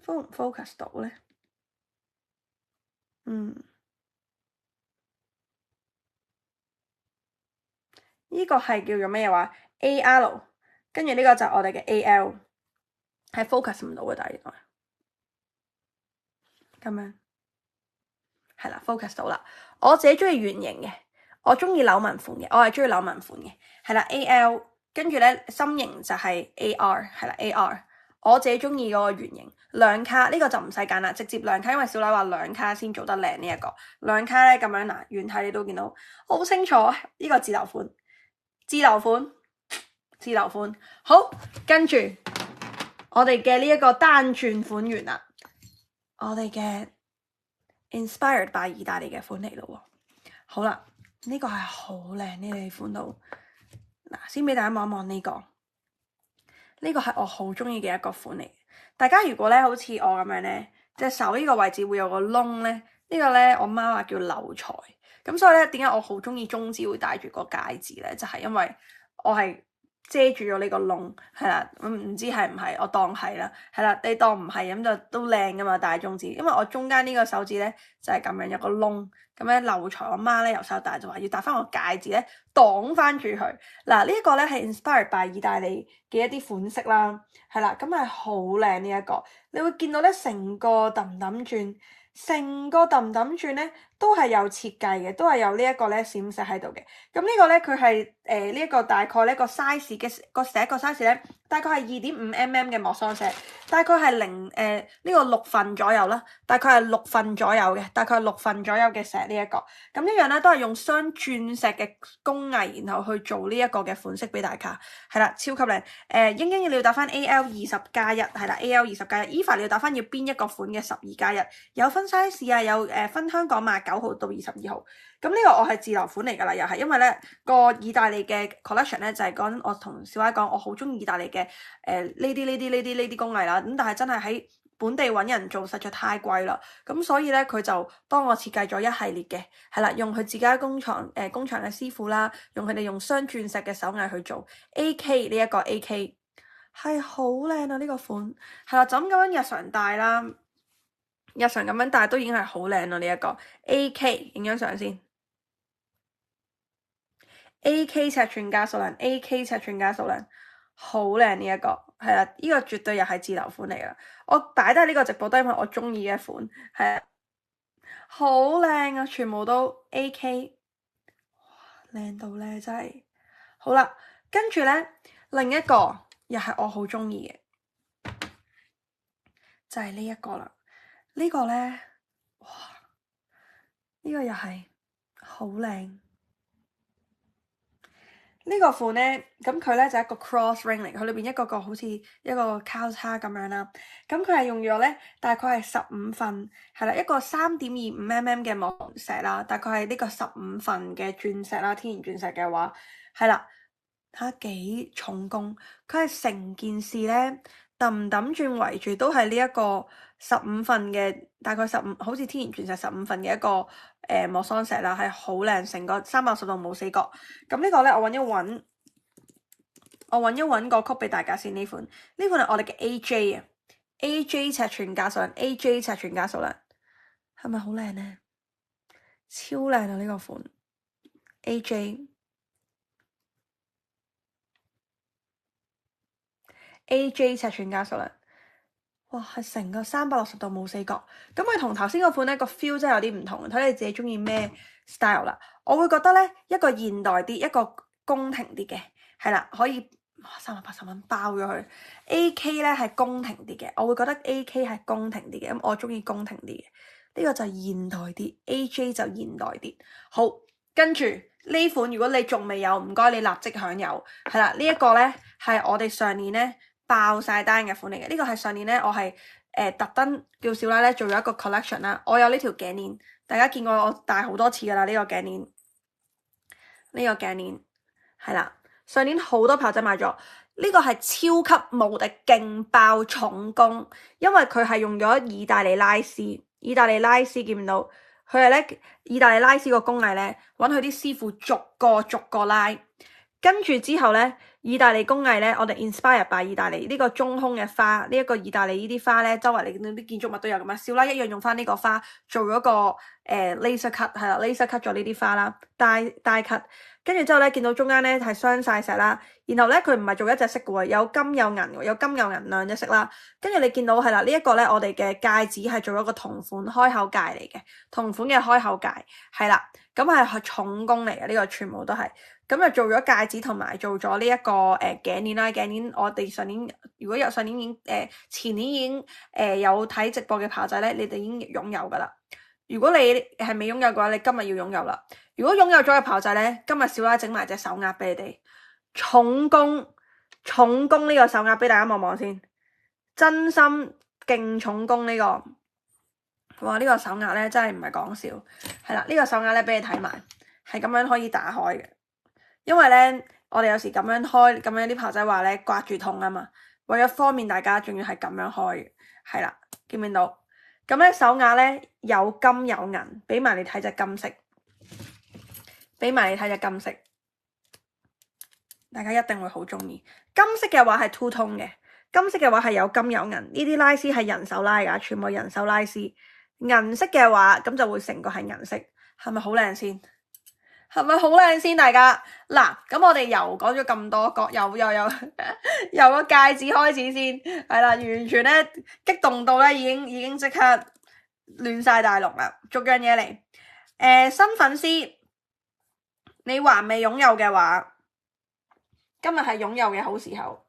唔 focus 到咧？呢個係叫做咩話 AL， 跟住呢個就係我哋嘅 AL， 係 focus 唔到嘅，但係原來咁樣係啦 focus 到啦。我自己中意圓形嘅，我中意扭紋款嘅，我係中意扭紋款嘅，係啦 AL， 跟住咧心形就係 AR， 係啦 AR， 我自己中意嗰個圓形兩卡，呢個就唔使揀啦，直接兩卡，因為小奶話兩卡先做得靚呢一個兩卡咧咁樣嗱，遠睇你都見到好清楚，呢個自留款。自留款，好，跟住我哋嘅呢一個單轉款完啦，我哋嘅 inspired by 意大利嘅款嚟咯，好啦，呢個係好靚呢個款度，嗱，先俾大家望一望呢個，呢個係我好中意嘅一個款嚟，大家如果咧好似我咁樣咧，隻手呢個位置會有個窿咧，呢個咧我媽話叫漏財。咁所以咧，點解我好中意中指會戴住個戒指咧？就係因為我係遮住咗呢個窿，係啦，唔知係唔係？我當係啦，係啦，你當唔係咁就都靚噶嘛，戴中指。因為我中間呢個手指咧就係咁樣有個窿，咁咧漏財。我媽咧由細到大就話要戴翻個戒指咧擋翻住佢。嗱，呢一個咧係 inspired by 意大利嘅一啲款式啦，係啦，咁係好靚呢一個。你會見到咧成個揼揼轉。成個揼揼轉咧都係有設計嘅，都係有呢一個咧閃石喺度嘅。咁呢個咧佢係呢一個大概呢個 size 嘅個石個 size 咧，大概係2.5mm 嘅莫桑石，大概係呢個6份左右啦，大概係6份左右嘅，大概係6份左右嘅石呢一個。咁一樣咧都係用雙鑽石嘅工藝，然後去做呢一個嘅款式俾大家，係啦，超級靚。英英你要打翻 AL20+1，係啦 AL20+1。Eva 你要打翻要邊一個款嘅12+1，有分 size 啊，有分香港碼9號到22號。咁呢個我係自留款嚟㗎啦，又係因為咧個意大利嘅 collection 咧就係講我同小歪講，我好中意意大利嘅呢啲工藝啦。咁但係真係喺本地揾人做實在太貴啦，咁所以咧佢就幫我設計咗一系列嘅，係啦，用佢自家工廠嘅師傅啦，用佢哋用雙鑽石嘅手藝去做 AK 呢一個 AK 係好靚啊！呢個款係啦，就咁樣日常戴啦，日常咁樣戴都已經係好靚啦。呢一個 AK 影張相先。AK 尺寸加數量 ，AK 尺寸加數量，好靚呢一個，係啦，呢個絕對又係自留款嚟噶。我擺低呢個直播都因為我中意嘅款，係啊，好靚啊，全部都 AK， 哇，靚到咧真係。好啦，跟住咧另一個又係我好中意嘅，就係呢一個啦。呢個咧，哇，呢個又係好靚。呢個款咧，咁佢咧就係一個 cross ring 嚟，佢裏邊一個個好似一個交叉咁樣啦。咁佢係用咗咧，大概係15份，係啦，一個3.25mm 嘅磨石啦，大概係呢個15份嘅鑽石啦，天然鑽石嘅話，係啦，睇下幾重工，佢係成件事咧揼揼轉圍住都係呢一個15份嘅，大概15好似天然鑽石15份嘅一個莫桑石啦，係好靚，成個360度冇死角。咁呢個咧，我揾一揾個曲俾大家先。呢款係我哋嘅 AJ 啊，AJ 尺寸加數量 ，AJ 尺寸加數量，係咪好靚咧？超靚啊！呢個款 AJ 尺寸加數量。哇，係成個360度冇死角，咁佢同頭先嗰款咧個 feel 真係有啲唔同，睇你自己中意咩 style 啦。我會覺得咧一個現代啲，一個宮廷啲嘅，係啦，可以380蚊包咗佢。AK 咧係宮廷啲嘅，我會覺得 AK 係宮廷啲嘅，咁我中意宮廷啲嘅。呢個就現代啲 ，AJ 就現代啲。好，跟住呢款如果你仲未有，唔該你立即享有，係啦，呢一個咧係我哋上年咧爆晒單嘅款嚟嘅。呢個係上年咧我係特登叫小奶咧做咗一個 collection 啦。我有呢條頸鏈，大家見過我戴好多次噶啦，呢個頸鏈，呢個頸鏈係啦，上年好多炮仔買咗。呢個係超級無敵勁爆重工，因為佢係用咗意大利拉絲。意大利拉絲見唔到？佢係咧意大利拉絲個工藝咧，揾佢啲師傅逐個拉，跟住之後咧，意大利工藝咧，我哋 inspire by 意大利呢個中空嘅花，呢一個意大利呢啲花咧，周圍你見到啲建築物都有咁樣，少啦一樣用翻呢個花做咗個laser cut 係啦，laser cut 咗呢啲花啦，die cut，跟住之後咧見到中間咧係鑲晒石啦，然後咧佢唔係做一隻色嘅喎，有金有銀喎，有金有銀兩隻色啦，跟住你見到係啦，呢一個咧我哋嘅戒指係做咗個銅款開口戒嚟嘅，銅款嘅開口戒係啦，咁係重工嚟嘅，呢個全部都係。咁就做咗戒指同埋做咗呢一個頸鏈啦，頸鏈我哋上年如果有上年已經前年已經有睇直播嘅跑仔咧，你哋已經擁有噶啦。如果你係未擁有嘅話，你今日要擁有啦。如果擁有咗嘅跑仔咧，今日小拉整埋隻手鐲俾你哋，重工呢個手鐲俾大家望望先，真心勁重工呢個，哇！呢個手鐲咧真係唔係講笑，係啦，呢個手鐲咧俾你睇埋，係咁樣可以打開嘅。因為咧，我哋有時咁樣開，咁樣啲炮仔話咧刮住痛啊嘛，為咗方便大家，仲要係咁樣開嘅，係啦，見唔見到？咁咧手鐲咧有金有銀，俾埋你睇隻金色，俾埋你睇隻金色，大家一定會好中意。金色嘅話係 two tone 嘅，金色嘅話係有金有銀，呢啲拉絲係人手拉㗎，全部人手拉絲。銀色嘅話咁就會成個係銀色，係咪好靚先？係咪好靚先？大家嗱，咁我哋又講咗咁多個，又由個戒指開始先，係啦，完全咧激動到咧已經即刻亂晒大龍啦，逐樣嘢嚟。新粉絲，你還未擁有嘅話，今日係擁有嘅好時候。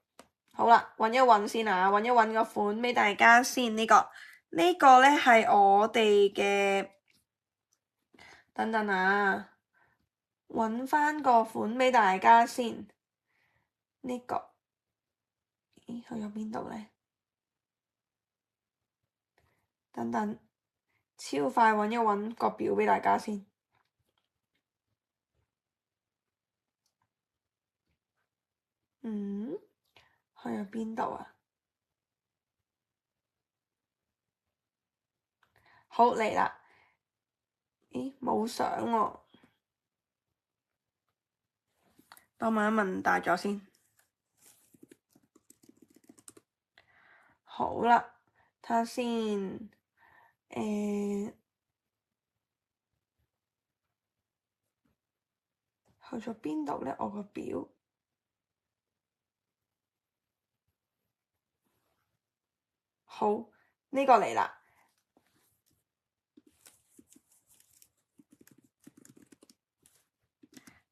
好啦，揾一揾先啊，揾一揾個款俾大家先。呢個咧係我哋嘅，等等啊。揾翻個款俾大家先，呢個，咦，去咗邊度咧？等等，超快揾一揾個表俾大家先。去咗邊度啊？好，嚟啦！咦，冇相喎。等我問一問大咗先。好啦，睇下先。去咗邊度咧？我個表。好，呢個嚟啦。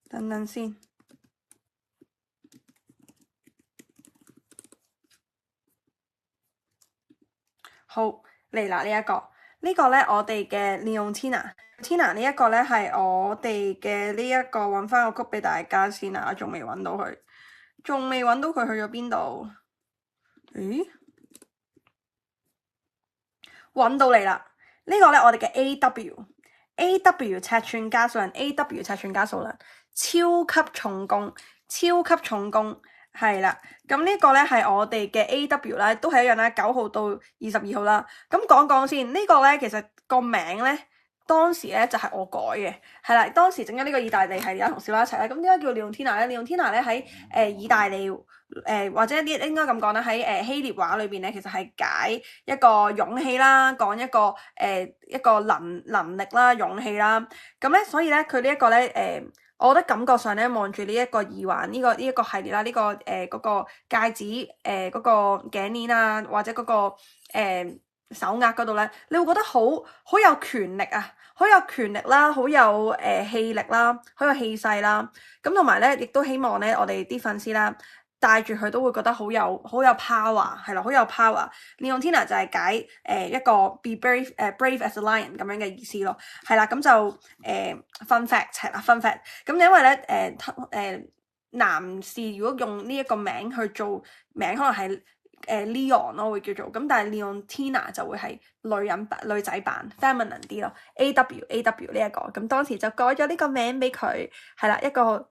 等等先。好，嚟啦！呢個咧我哋嘅Leontina 呢一個咧係我哋嘅呢一個，揾翻個曲俾大家先啊！仲未揾到佢去咗邊度？咦？揾到你啦！呢個咧我哋嘅 AW 尺寸加數量，超級重工，係啦。咁呢個咧係我哋嘅 AW 啦，都係一樣啦，9號到22號啦。咁講先，呢個咧其實個名咧當時咧就係我改嘅，係啦。當時整咗呢個意大利系列同小拉一齊咧，咁點解叫 Leontina 咧？Leontina 咧喺意大利或者啲應該咁講啦，喺希臘話裏邊咧，其實係解一個勇氣啦，講一個能力啦，勇氣啦。咁咧，所以咧佢呢一個咧我覺得感覺上咧，望住呢一個耳環，呢一個系列啦，嗰個戒指，嗰個頸鏈啊，或者嗰個手鐲嗰度咧，你會覺得好有權力啊，好有權力啦，好有氣力啦，好有氣勢啦。咁同埋咧，亦都希望咧，我哋啲粉絲啦，戴住佢都會覺得好有 power， 係啦，好有 power。Leontina 就係解一個 be brave brave as a lion 咁樣嘅意思咯，係啦，咁就fun fact 係啦 fun fact。咁因為咧男士如果用呢一個名去做名，可能係Leon 咯會叫做，咁但係 Leontina 就會係女仔版 feminine 啲咯。AW 呢一個，咁當時就改咗呢個名俾佢，係啦，一個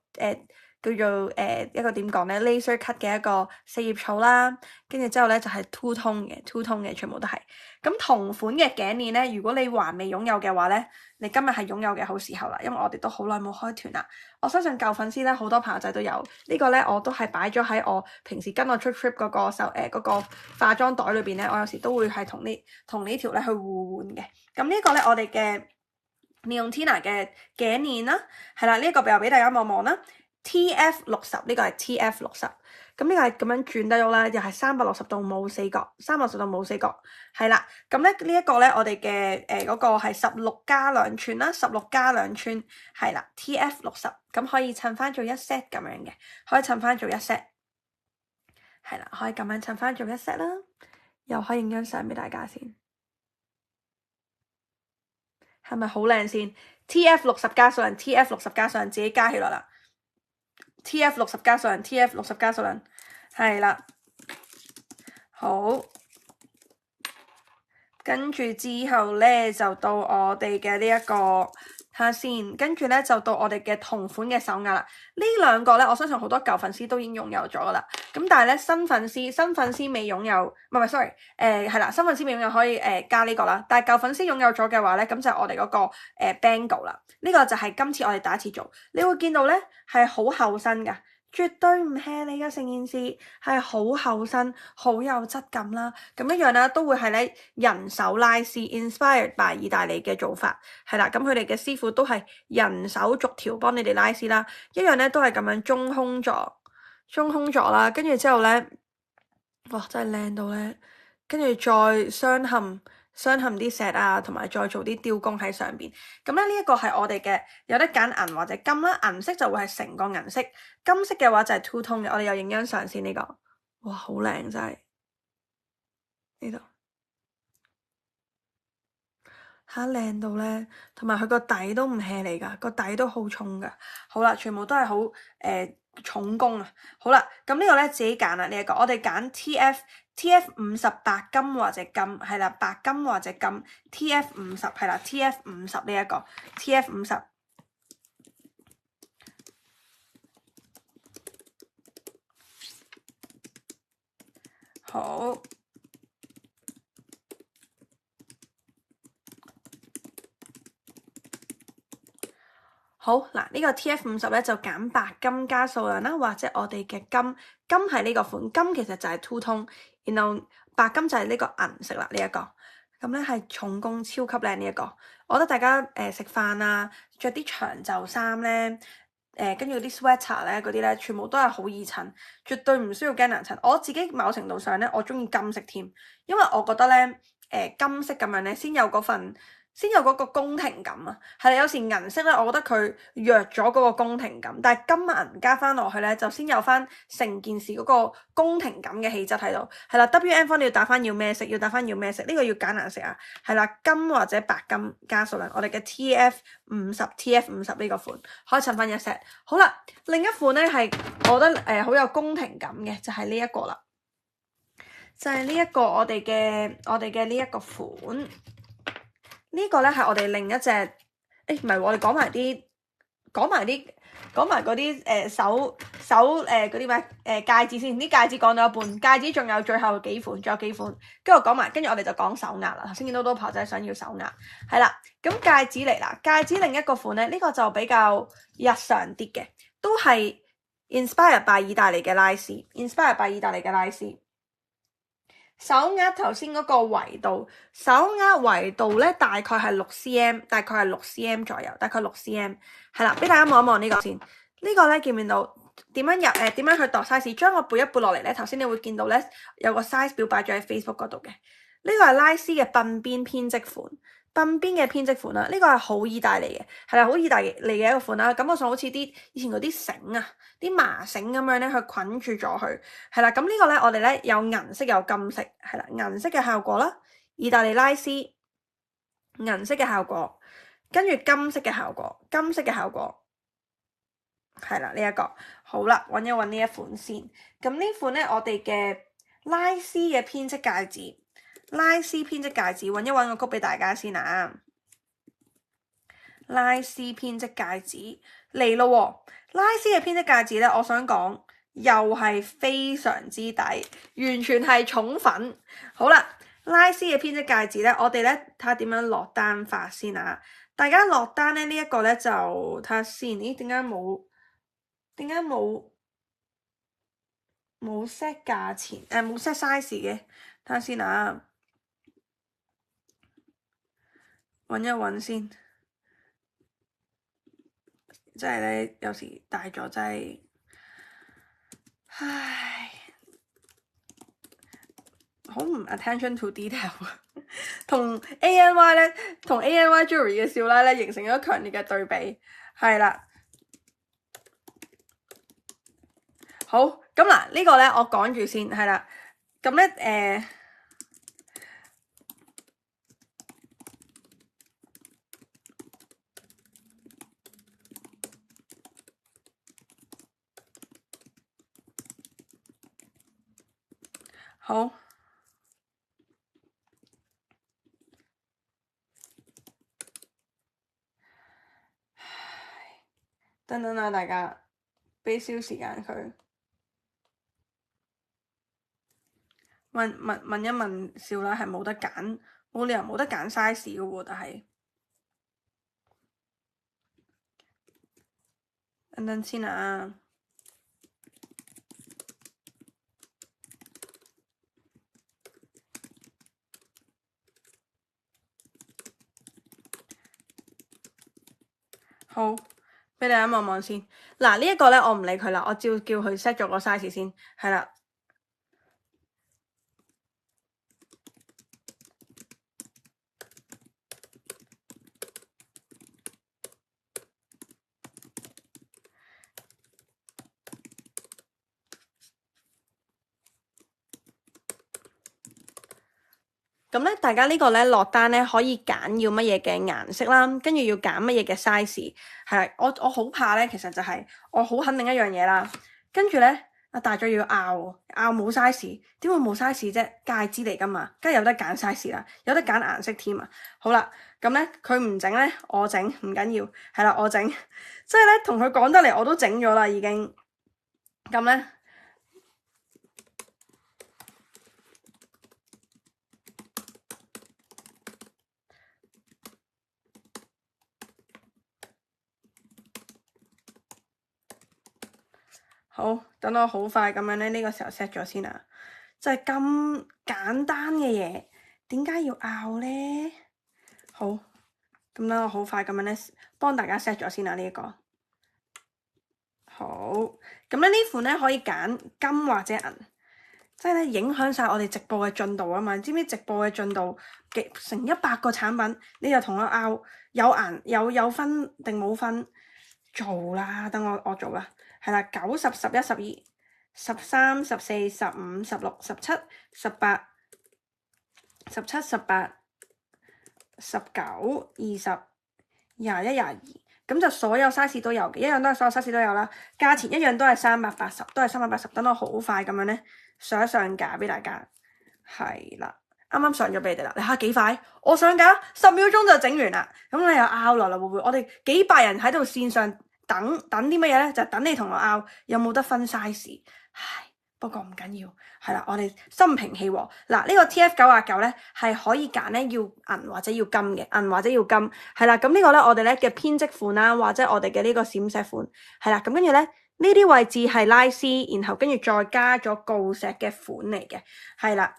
叫做一個點講咧 laser cut 嘅一個四葉草啦，跟住之後咧就係 two tone 嘅全部都係。咁同款嘅頸鏈咧，如果你還未擁有嘅話咧，你今日係擁有嘅好時候啦，因為我哋都好耐冇開團啦。我相信舊粉絲咧好多朋友仔都有呢個咧，我都係擺咗喺我平時跟我出 trip 嗰個嗰個化妝袋裏邊咧，我有時都會係同呢條咧去互換嘅。咁呢個咧我哋嘅Leontina 嘅頸鏈啦，係啦，呢一個又俾大家望望啦。TF60 呢個係 TF60，咁呢個係咁樣轉得喐啦，又係360度冇四角，360度冇四角，係啦。咁咧呢一個咧，我哋嘅嗰個係16+2寸啦，16+2寸係啦 ，TF60，咁可以襯翻做一 set 咁樣嘅，可以襯翻做一 set，係啦，可以咁樣襯翻做一 set 啦，又可以影張相俾大家先，係咪好靚先 ？TF60 加數人 ，TF60 加數人，自己加起來啦。TF60 加數人 ，TF60 加數人，係啦，好，跟住之後咧就到我哋嘅呢一個睇下先，跟住咧就到我哋嘅同款嘅手鐲啦。呢兩個咧，我相信好多舊粉絲都已經擁有咗噶啦。咁但係咧新粉絲未擁有，唔係 sorry，係啦，新粉絲未擁有可以加呢個啦。但係舊粉絲擁有咗嘅話咧，咁就係我哋嗰個bangle 啦。呢個就係今次我哋第一次做，你會見到咧係好厚身噶。絕對唔 hea 你嘅成件事，係好厚身，好有質感啦。咁一樣啦，都會係咧人手拉絲 ，inspired by 意大利嘅做法，係啦。咁佢哋嘅師傅都係人手逐條幫你哋拉絲啦。一樣咧都係咁樣中空咗啦。跟住之後咧，哇，真係靚到咧。跟住再鑲嵌啲石啊，同埋再做啲雕工喺上邊。咁咧呢一個係我哋嘅有得揀銀或者金啦，銀色就會係成個銀色，金色嘅話就係 two tone 嘅。我哋又影張相先呢個，哇，好靚真係呢度嚇靚到咧，同埋佢個底都唔 hea 嚟㗎，個底都好重㗎。好啦，全部都係好重工啊。好啦，咁呢個咧自己揀啦呢一個，我哋揀 TF50白金或者金係啦，白金或者金 TF50係啦 ，TF50呢一個 TF50 好。好嗱，呢個 TF50咧就揀白金加數量啦，或者我哋嘅金係呢個款，金其實就係 two tone，然後白金就係呢個銀色啦，呢一個咁咧係重工超級靚呢一個，我覺得大家食飯啊，着啲長袖衫咧，跟住啲 sweater 咧嗰啲咧，全部都係好易襯，絕對唔需要驚難襯。我自己某程度上咧，我中意金色添，因為我覺得咧，金色咁樣咧先有嗰個宮廷感啊，係啦，有時銀色咧，我覺得佢弱咗嗰個宮廷感，但係金銀加翻落去咧，就先有翻成件事嗰個宮廷感嘅氣質喺度。係啦，WM 方你要打翻要咩色？要打翻要咩色？呢個要揀顏色啊。係啦，金或者白金加數量，我哋嘅 TF50 呢個款可以襯翻一 set。好啦，另一款咧係我覺得好有宮廷感嘅，就係呢一個啦，就係呢一個我哋嘅呢一個款。呢個咧係我哋另一隻，唔係我哋講埋嗰啲手嗰啲咩戒指先，啲戒指講到一半，戒指仲有最後幾款，跟住我講埋，跟住我哋就講手鐲啦。頭先見到好多婆仔想要手鐲，係啦，咁戒指嚟啦，戒指另一個款咧，呢個就比較日常啲嘅，都係 inspired by 意大利嘅拉絲。手鐲頭先嗰個圍度，手鐲圍度咧大概係6 cm 左右，大概6 cm 係啦，俾大家望一望呢個先。呢個咧見唔見到點樣點樣去度 size？將我背一背落嚟咧，頭先你會見到咧有個 size 表擺咗喺 Facebook 嗰度嘅。呢個係拉絲嘅鬢邊編織款。鬢邊嘅編織款啦，呢個係好意大利嘅，係啦，好意大利嘅一個款啦。感覺上好似以前嗰啲繩啊，啲麻繩咁樣咧，去捆住咗佢，係啦。咁呢個咧，我哋咧有銀色有金色，係啦，銀色嘅效果啦，意大利拉絲，銀色嘅效果，跟住金色嘅效果，係啦，呢一個好啦，揾一揾呢一款先。咁呢款咧，我哋嘅拉絲嘅編織戒指。拉絲編織戒指，揾一揾個曲俾大家先啊！拉絲編織戒指嚟咯喎！拉絲嘅編織戒指咧，我想講又係非常之抵，完全係寵粉。好啦，拉絲嘅編織戒指咧，我哋咧睇下點樣落單法先啊！大家落單咧，呢一個咧就睇下先。咦？點解冇？點解冇 set 價錢？冇 set size 嘅，睇下先啊！揾一揾先。即係咧，有時大咗真係，唉，好唔 attention to detail 啊！同 ANY 咧，同 ANY Jewelry 嘅少奶咧，形成咗強烈嘅對比，係啦。好，咁嗱，呢個咧我講住先，係啦。咁咧好。等等啊，大家俾少時間佢問一問少奶係冇得揀，冇理由冇得揀 size 嘅喎，但係等等先啊。好，俾大家望望先。嗱，呢一個咧我唔理佢啦，我照叫佢 set 咗個 size 先，係啦。咁咧，大家呢個咧落單咧可以揀要乜嘢嘅顏色啦，跟住要揀乜嘢嘅 size，係啦。我好怕咧，其實就係我好肯定一樣嘢啦，跟住咧大咗要拗冇 size，點會冇 size 啫？戒指嚟噶嘛，梗係有得揀 size 啦，有得揀顏色添啊。好啦，咁咧佢唔整咧，我整唔緊要，係啦，我整，即係咧同佢講得嚟，我都整咗啦已經，咁咧。好，等我好快咁樣咧，呢個時候 set 咗先啊！就係咁簡單嘅嘢，點解要拗咧？好，咁等我好快咁樣咧，幫大家 set 咗先啊！呢一個好，咁咧呢款咧可以揀金或者銀，即係咧影響晒我哋直播嘅進度啊嘛！知唔知直播嘅進度成100個產品，你就同我拗有分定冇分？做啦，等我做啦。係啦，9、10、11、12、13、14、15、16、17、18、17、18、19、20、21、22，咁就所有 size 都有嘅，一樣都係所有 size 都有啦。價錢一樣都係380，都係380。等我好快咁樣咧上一上架俾大家，係啦，啱啱上咗俾你哋啦。你睇下幾快，我上架10秒鐘就整完啦。咁你又拗來來回回，我哋幾百人喺度線上。等啲乜嘢咧？就等你同我拗有冇得分 size。唉，不過唔緊要，係啦，我哋心平氣和。嗱，呢個 TF929咧係可以揀咧要銀或者要金嘅，銀或者要金，係啦。咁呢個咧我哋咧嘅編織款啦，或者我哋嘅呢個閃石款，係啦。咁跟住咧呢啲位置係拉絲，然後跟住再加咗鋯石嘅款嚟嘅，係啦。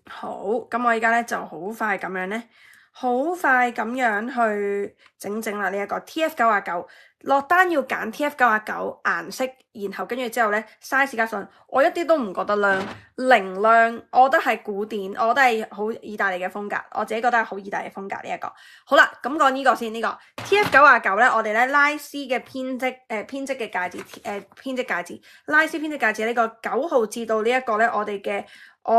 好，咁我而家咧就好快咁樣咧，好快咁樣去整啦呢一個 TF929。落單要揀 TF929顏色，然後跟住之後咧 size 加上，我一啲都唔覺得靚，零靚，我覺得係古典，我覺得係好意大利嘅風格，我自己覺得係好意大利風格呢一個。好啦，咁講呢個先，呢個 TF929咧，我哋咧拉絲嘅編織嘅戒指，編織戒指，拉絲編織戒指呢個9號至到呢一個咧，我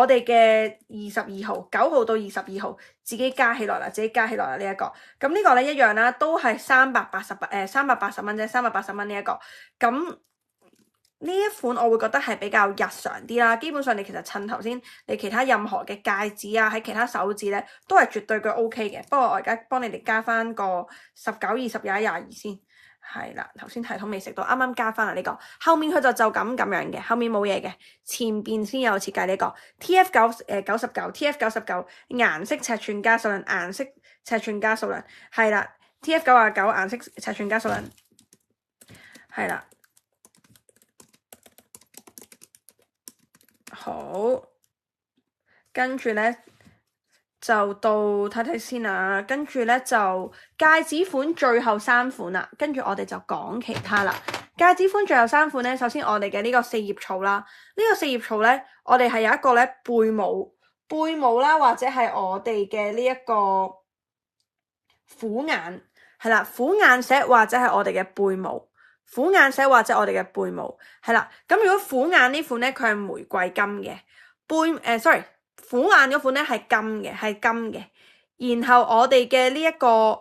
哋嘅22號，9號到22號自己加起來啦，自己加起來啦呢一個。咁呢個咧一樣啦，都係380蚊啫，380蚊呢一個。咁呢一款我會覺得係比較日常啲啦，基本上你其實襯頭先你其他任何嘅戒指啊，喺其他手指咧都係絕對佢 OK 嘅。不過我而家幫你哋加翻個19、20、21、22先，係啦，頭先系統未食到，啱啱加翻啦呢個，後面佢就咁樣嘅，後面冇嘢嘅，前邊先有設計呢個 TF99 TF99 顏色尺寸加數量，顏色尺寸加數量，係啦 TF99 顏色尺寸加數量，係啦。好，跟住咧就到睇睇先啊，跟住咧就戒指款最後3款啦，跟住我哋就講其他啦。戒指款最後3款咧，首先我哋嘅呢個4葉草啦，呢個4葉草咧，我哋係有一個咧貝帽啦，或者係我哋嘅呢一個虎眼，係啦，虎眼石或者係我哋嘅貝帽。虎眼石或者我哋嘅貝帽係啦，咁如果虎眼呢款咧，佢係玫瑰金嘅，sorry， 虎眼嗰款咧係金嘅，然後我哋嘅呢一個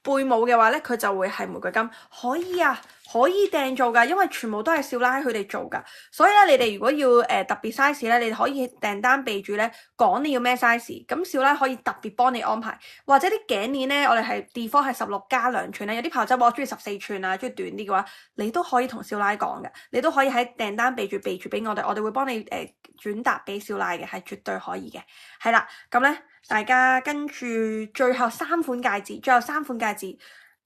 貝帽嘅話咧，佢就會係玫瑰金，可以啊，可以訂做㗎，因為全部都係少奶佢哋做㗎，所以咧你哋如果要特別 size 咧，你哋可以訂單備注咧講你要咩 size， 咁少奶可以特別幫你安排，或者啲頸鏈咧，我哋係 default 係16加2寸咧，有啲朋友仔話我中意14寸啊，中意短啲嘅話，你都可以同少奶講嘅，你都可以喺訂單備注俾我哋會幫你轉達俾少奶嘅，係絕對可以嘅，係啦，咁咧。大家跟住最後3款戒指，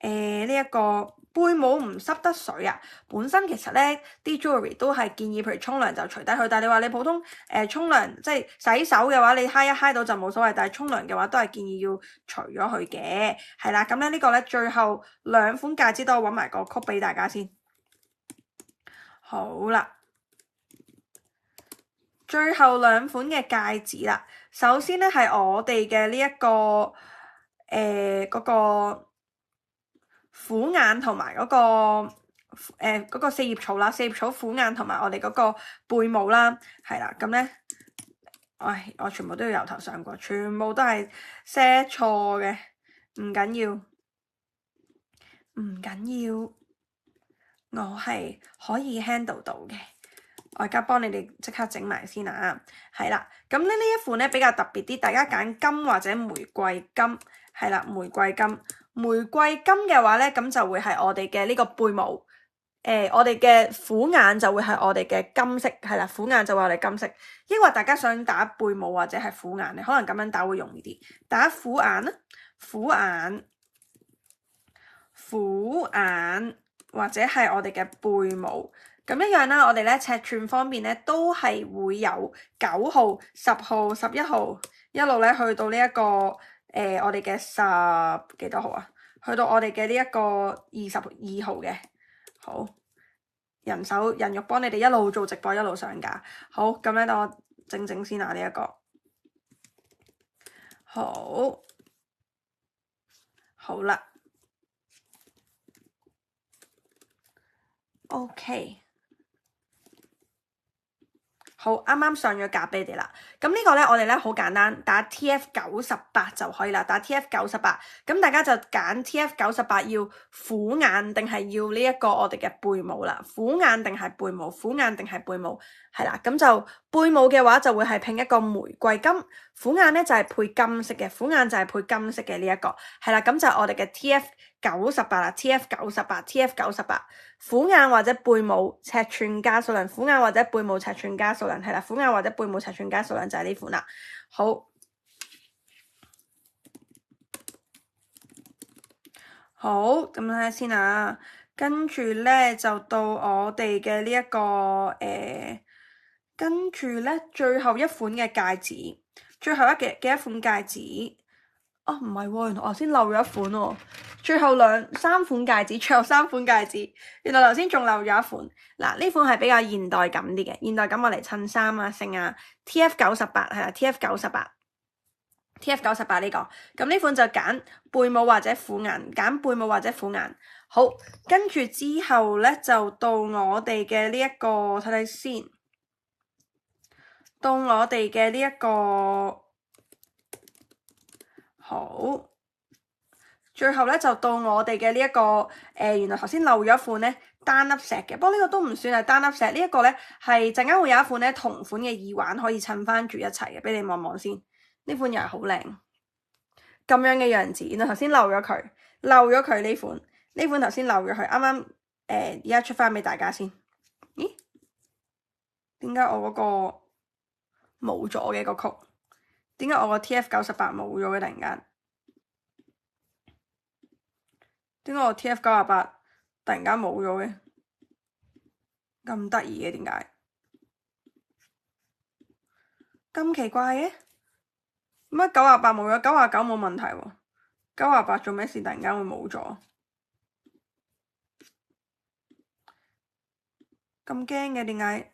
呢一個貝帽唔濕得水啊！本身其實咧啲 jewelry 都係建議，譬如沖涼就除低佢，但係你話你普通沖涼即係洗手嘅話，你揩到就冇所謂，但係沖涼嘅話都係建議要除咗佢嘅，係啦。咁咧呢個咧最後2款戒指都我揾埋個曲俾大家先，好啦。最後2款嘅戒指啦，首先咧係我哋嘅呢一個嗰個虎眼同埋嗰個4葉草啦，4葉草虎眼同埋我哋嗰個貝帽啦，係啦，咁咧，我全部都要由頭上過，全部都係 set 錯嘅，唔緊要，我係可以 handle 到嘅。我而家幫你哋即刻整埋先啊，係啦，咁咧呢一款咧比較特別啲，大家揀金或者玫瑰金，係啦，玫瑰金嘅話咧，咁就會係我哋嘅呢個貝帽，我哋嘅虎眼就會係我哋嘅金色，係啦，虎眼就會係我哋金色，抑或大家想打貝帽或者係虎眼咧，可能咁樣打會容易啲，打虎眼啦，虎眼或者係我哋嘅貝帽。咁一樣啦，我哋咧尺寸方面咧都係會有9號、10號、11號，一路咧去到呢一個我哋嘅10幾多號啊？去到我哋嘅呢一個22號嘅，好，人肉幫你哋一路做直播一路上架，好，咁咧等我整先啊呢一個，好啦 ，OK。好，啱啱上咗架俾你哋啦。咁呢個咧，我哋咧好簡單，打 TF98就可以啦。打 TF98，咁大家就揀 TF98要虎眼定係要呢一個我哋嘅貝帽啦。虎眼定係貝帽，係啦。咁就貝帽嘅話就會係拼一個玫瑰金，虎眼咧就係配金色嘅，呢一個係啦。咁就係我哋嘅 TF98啦，TF98，虎眼或者貝帽尺寸加數量，虎眼或者貝帽尺寸加數量，係啦，虎眼或者貝帽尺寸加數量就係呢款啦。好，咁睇下先啊，跟住咧就到我哋嘅呢一個跟住咧最後一款嘅戒指，最後一款戒指。哦，唔係喎，原來我頭先漏咗一款喎。最後3款戒指，原來頭先仲漏咗一款。嗱，呢款係比較現代感啲嘅，現代感我嚟襯衫啊、剩啊。TF98係啦，TF98呢個。咁呢款就揀貝帽或者虎眼，好，跟住之後咧就到我哋嘅呢一個，睇睇先。到我哋嘅呢一個。好，最後咧就到我哋嘅呢一個原來頭先漏咗一款咧單粒石嘅，不過呢個都唔算係單粒石，呢一個咧係陣間會有一款咧同款嘅耳環可以襯翻住一齊嘅，俾你望望先。呢款又係好靚，咁樣嘅樣子。原來頭先漏咗佢呢款頭先漏咗佢，啱啱而家出翻俾大家先。咦？點解我嗰個冇咗嘅個曲？點解我個 TF98冇咗嘅突然間？點解我 TF98突然間冇咗嘅？咁得意嘅點解？咁奇怪嘅？乜98冇咗？99冇問題喎。98做咩事突然間會冇咗？咁驚嘅點解？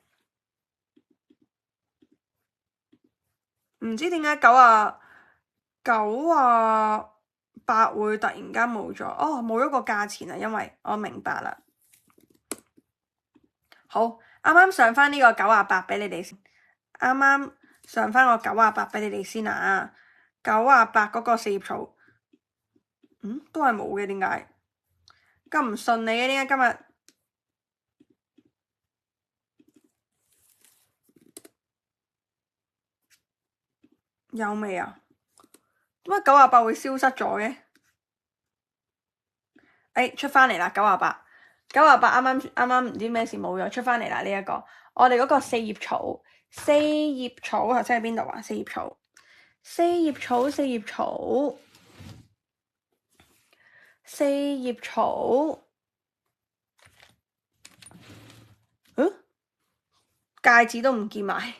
唔知點解98會突然間冇咗？哦，冇咗個價錢啊，因為我明白啦。好，啱啱上翻呢個98俾你哋先。啱啱上翻個98俾你哋先啊。98嗰個四葉草，都係冇嘅，點解？咁唔順利嘅，點解今日？有未啊？點解98會消失咗嘅？出翻嚟啦！98啱啱唔知咩事冇咗，出翻嚟啦！呢一個我哋嗰個四葉草頭先喺邊度啊？四葉草，戒指都唔見埋，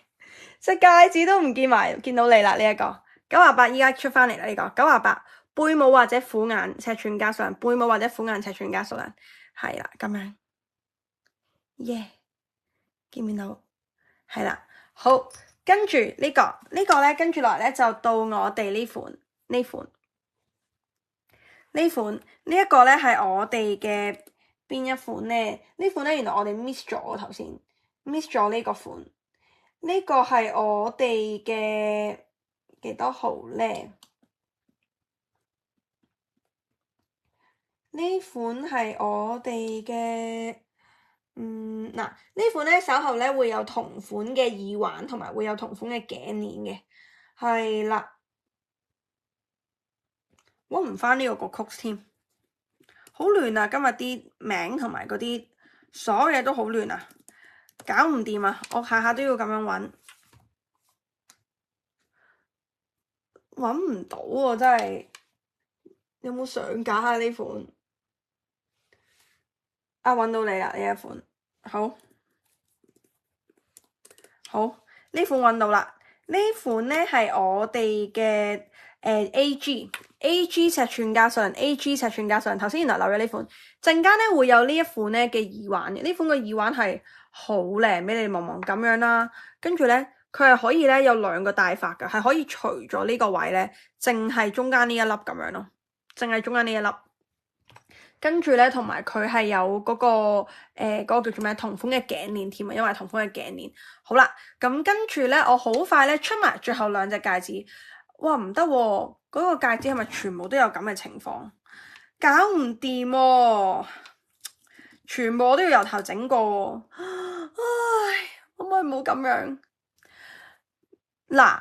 隻戒指都唔見埋，見到你啦！呢一個98依家出翻嚟啦！呢個98貝母或者虎眼尺寸加數量，貝母或者虎眼尺寸加數量，係啦，咁樣，耶，見唔見到？係啦，好，跟住呢個咧，跟住落嚟咧就到我哋呢款呢一個咧係我哋嘅邊一款咧？呢款咧原來我哋 miss 咗頭先 ，miss 咗呢個款，呢個係我哋嘅幾多號咧？呢款係我哋嘅，嗱，呢款咧稍後咧會有同款嘅耳環，同埋會有同款嘅頸鏈嘅，係啦，揾唔翻呢個曲添，好亂啊！今日啲名同埋嗰啲所有嘢都好亂啊，搞唔掂啊！我下下都要咁樣揾唔到喎，真係，有冇上架啊呢款？揾到你啦！呢一款，好，呢款揾到啦。呢款咧係我哋嘅AG 尺寸加數量，AG 尺寸加數量。頭先原來留咗呢款，陣間咧會有呢一款咧嘅耳環嘅。呢款嘅耳環係好靚，俾你望望咁樣啦。跟住咧，佢係可以咧有兩個戴法㗎，係可以除咗呢個位咧，淨係中間呢一粒咁樣咯，淨係中間呢一粒。跟住咧，同埋佢係有嗰個嗰個叫做咩同款嘅頸鏈添啊，因為同款嘅頸鏈。好啦，咁跟住咧，我好快咧出埋最後兩隻戒指。哇，唔得喎！嗰個戒指係咪全部都有咁嘅情況？搞唔掂喎！全部我都要由頭整過。唉，可唔可以唔好咁樣？嗱，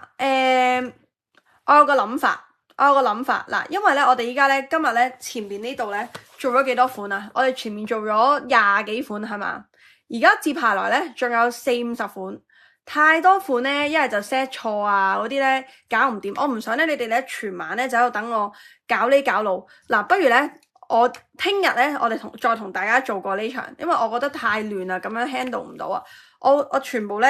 我有個諗法。嗱，因為咧，我哋依家咧今日咧前面呢度咧做咗幾多款啊？我哋前面做咗20幾款係嘛？而家接下來咧仲有40-50款，太多款咧，一係就 set 錯啊，嗰啲咧搞唔掂。我唔想咧你哋咧全晚咧就喺度等我搞呢搞路。嗱，不如咧我聽日咧我哋再同大家做過呢場，因為我覺得太亂啦，咁樣 handle 唔到啊。我全部咧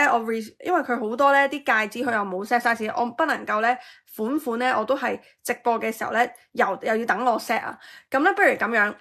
因為佢好多咧啲戒指佢又冇 set size，我不能夠咧款咧我都係直播嘅時候咧又要等我 set 啊。咁咧不如咁樣，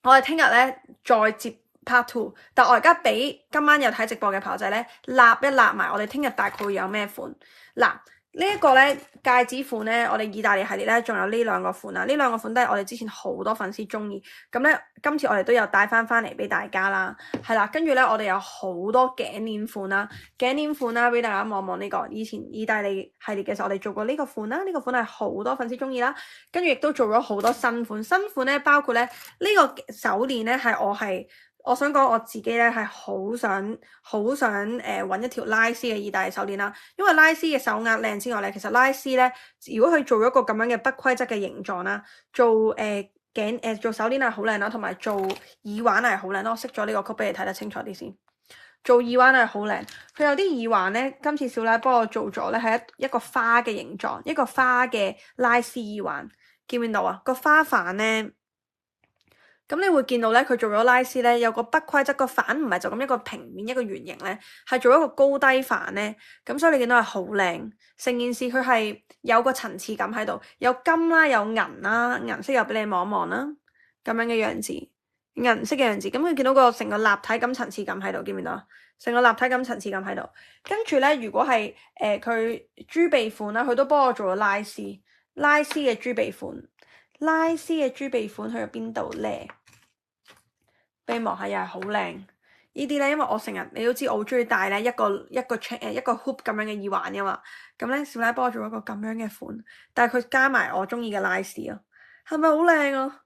我哋聽日咧再接 part 2，但我而家俾今晚有睇直播嘅朋友仔咧立一立埋，我哋聽日大概會有咩款嗱。呢一個咧戒指款咧，我哋意大利系列咧，仲有呢兩個款啊，呢兩個款都係我哋之前好多粉絲中意，咁咧今次我哋都有帶翻嚟俾大家啦，係啦，跟住咧我哋有好多頸鏈款啦，頸鏈款啦，俾大家望望呢個，以前意大利系列嘅時候我哋做過呢個款啦，呢個款係好多粉絲中意啦，跟住亦都做咗好多新款，新款咧包括咧呢個手鏈咧我想講我自己咧係好想揾一條拉絲嘅意大利手鏈啦，因為拉絲嘅手鐲靚之外咧，其實拉絲咧如果佢做咗個咁樣嘅不規則嘅形狀啦，做做手鏈係好靚啦，同埋做耳環係好靚咯。我熄咗呢個曲俾你睇得清楚啲先。做耳環係好靚，佢有啲耳環咧，今次小奶幫我做咗咧係一個花嘅形狀，一個花嘅拉絲耳環，見唔見到啊？個花瓣咧。咁你會見到咧，佢做咗拉絲咧，有個不規則，個反唔係就咁一個平面一個圓形咧，係做一個高低反咧。咁所以你見到係好靚，成件事佢係有個層次感喺度，有金啦，有銀啦，銀色又俾你望一望啦，咁樣嘅樣子，銀色嘅樣子。咁佢見到個成個立體感層次感喺度，見唔見到啊？成個立體感層次感喺度。跟住咧，如果係佢豬鼻款啦，佢都幫我做咗拉絲嘅豬鼻款，拉絲嘅豬鼻款去咗邊度咧？俾你望下又係好靚，呢啲咧，因為我成日你都知我好中意戴咧一個 hoop 咁樣嘅耳環噶嘛，咁咧小奶幫我做一個咁樣嘅款，但係佢加埋我中意嘅拉絲咯，係咪好靚啊？